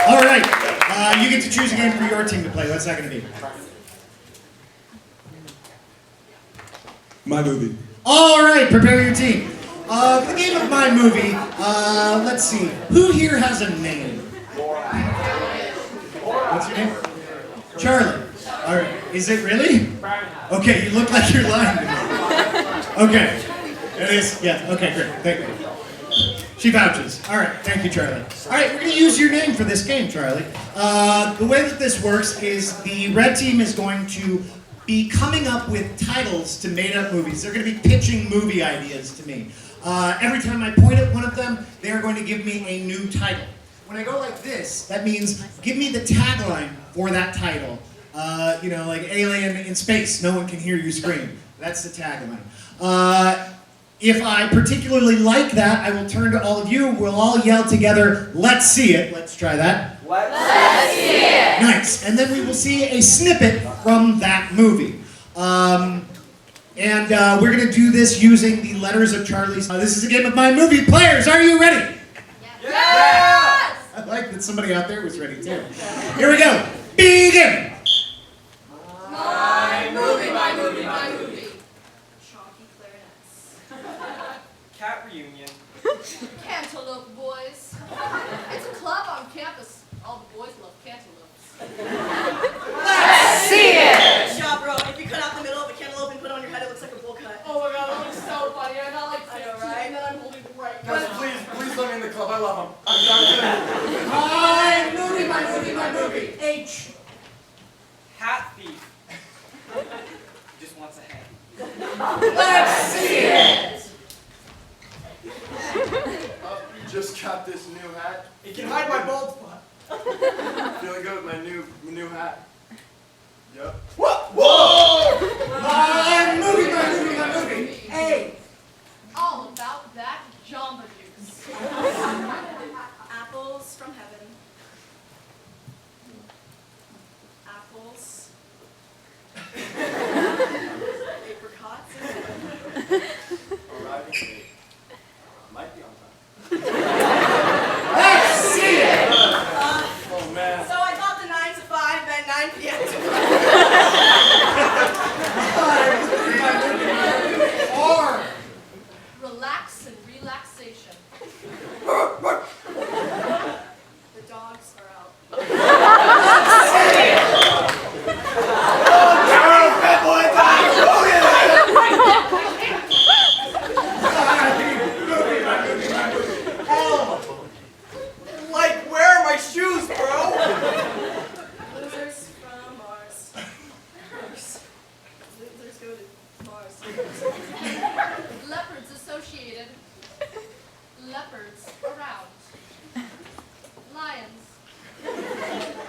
All right. You get to choose a game for your team to play. What's that going to be? My movie. All right, prepare your team. For the game of my movie, let's see. Who here has a name? What's your name? Charlie. All right. Is it really? Okay, you look like you're lying to me. Okay. It is. Yeah. Okay. Great. Thank you. She vouches. All right. Thank you, Charlie. All right. We're going to use your name for this game, Charlie. The way that this works is the red team is going to be coming up with titles to made-up movies. They're going to be pitching movie ideas to me. Every time I point at one of them, they are going to give me a new title. When I go like this, that means give me the tagline for that title. You know, like Alien in Space, no one can hear you scream. That's the tagline. If I particularly like that, I will turn to all of you. We'll all yell together, "Let's see it." Let's try that. Let's see it. Nice. And then we will see a snippet from that movie. We're going to do this using the letters of Charlie's. This is a game of my movie. Players, are you ready? Yes! I like that somebody out there was ready too. Here we go. Begin. My movie, my movie, my movie. Chonky clarinets. Cat reunion. Cantaloupe boys. It's a club on campus. All the boys love cantaloupes. Let's see it. Shop, bro. If you cut out the middle of a cantaloupe and put it on your head, it looks like a bowl cut. Oh my god, that looks so funny. I'm not like I know, 15, right? and then I'm holding right Guys, now. please let me in the club. I love them. I'm not kidding. My movie, my movie, my movie. H. Just got this new hat. It can hide my bald spot. Feeling good with my new hat. Yep. Whoa! My movie. Hey, All about that Jamba Juice. Apples from heaven. Apples. Apricots in heaven. Arriving late. Might be on time. Let's see it! Oh man. so I got the 9 to 5, then 9 p.m. to 5. Or Relax and relaxation. The dogs are out. like, where are my shoes, bro? Losers from Mars. Losers go to Mars. Leopards associated. Leopards around. Lions.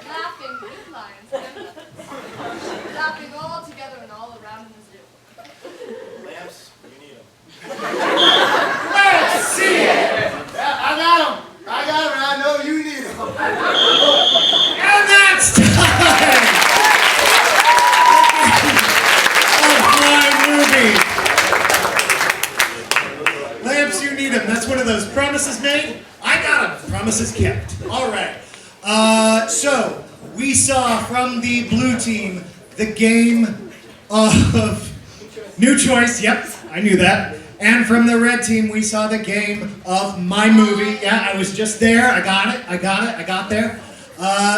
Laughing with lions and leopards. Laughing all together and all around in the zoo. Lamps, you need them. Let's see it! Yeah, I got them, and I know you need them. And that's time of my movie. Lamps, you need them. That's one of those promises made. I got them. Promises kept. All right. So we saw from the blue team the game of New Choice. Yep, I knew that. And from the red team, we saw the game of My Movie. Yeah, I was just there. I got it. I got there.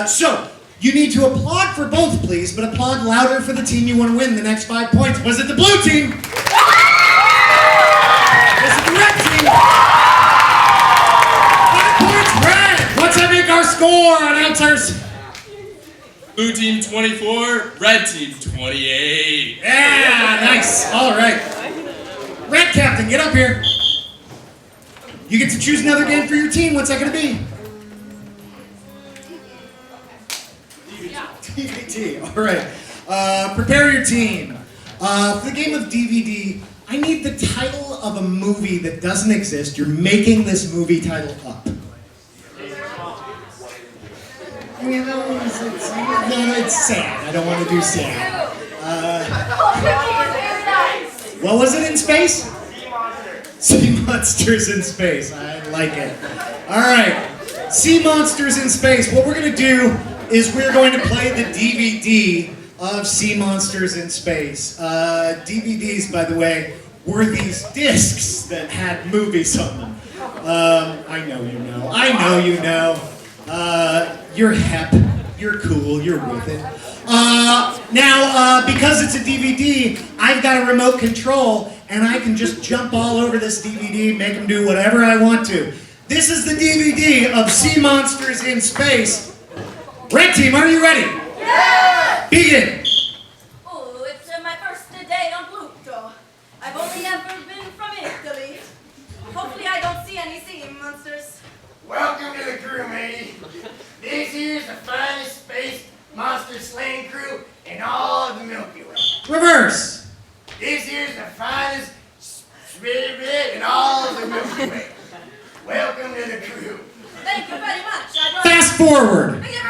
So, you need to applaud for both, please, but applaud louder for the team you want to win the next 5 points. Was it the blue team? Was it the red team? 5 points, red! What's that make our score, announcers? Blue team 24, red team 28. Yeah, nice. All right. Red captain, get up here. You get to choose another game for your team. What's that going to be? DVD. All right. Prepare your team. For the game of DVD, I need the title of a movie that doesn't exist. You're making this movie title up. You know, it's sad. I don't want to do sad. What was it in space? Sea monsters in space. I like it. All right. Sea monsters in space. What we're going to do is we're going to play the DVD of Sea Monsters in Space. DVDs, by the way, were these discs that had movies on them. I know you know. I know you know. You're hep. You're cool. You're with it. Now, because it's a DVD, I've got a remote control, and I can just jump all over this DVD, make them do whatever I want to. This is the DVD of Sea Monsters in Space. Red team, are you ready? Yeah! Begin. Oh, it's my first day on Pluto. I've only ever been from Italy. Hopefully I don't see any sea monsters. Welcome to the crew, matey. This here's the finest space monster slaying crew in all of the Milky Way. Reverse. This here's the finest spirit in all of the Milky Way. Welcome to the crew. Thank you very much. Fast forward. This is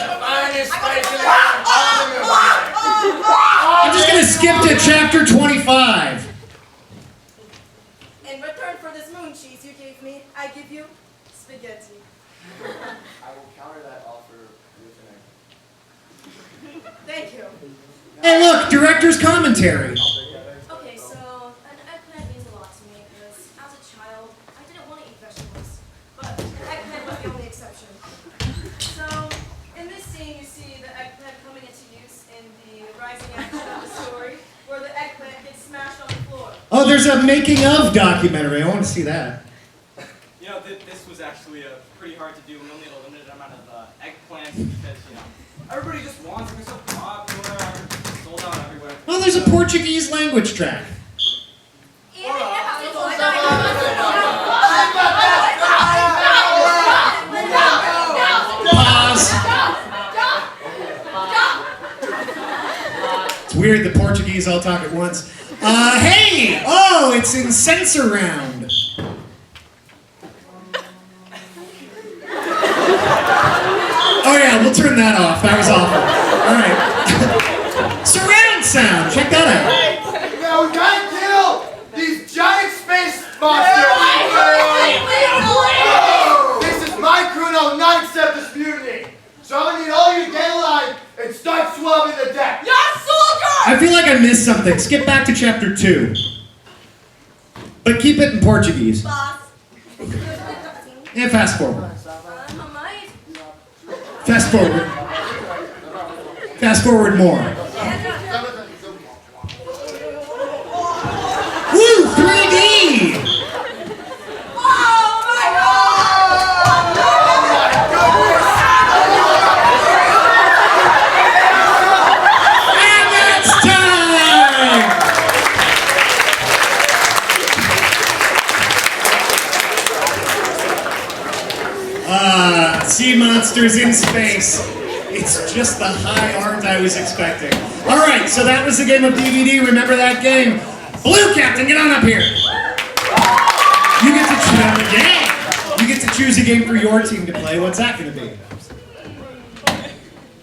the finest space in all of the Milky Way. I'm just going to skip to chapter 25. In return for this moon cheese you gave me, I give you spaghetti. I will counter that offer with an egg. Thank you. Hey, look, director's commentary. Okay, so an eggplant means a lot to me because as a child, I didn't want to eat vegetables, but eggplant was the only exception. So in this scene, you see the eggplant coming into use in the rising action of the story, where the eggplant gets smashed on the floor. Oh, there's a making of documentary. I want to see that. You know, this was actually pretty hard to do. We only had a limited amount of eggplants because, you know, everybody just wants them. They're so popular, sold out everywhere. Oh, there's a Portuguese language track. Even if I weird, the Portuguese all talk at once. Hey! Oh, it's in censor round. Oh yeah, we'll turn that off. That was awful. All right. Surround sound. Check that out. Now we gotta kill these giant space monsters. This is my crew and I will not accept this mutiny. So I'm gonna need all of you to get in line and start swabbing the deck. Yes, soldier! I feel like I missed something. Skip back to chapter 2. But keep it in Portuguese. Boss. And fast forward. Fast forward. Fast forward more. Woo! 3D! And that's time! Sea monsters in space. It's just the high art I was expecting. All right, so that was the game of DVD. Remember that game? Blue Captain, get on up here. You get to choose a game. You get to choose a game for your team to play. What's that going to be?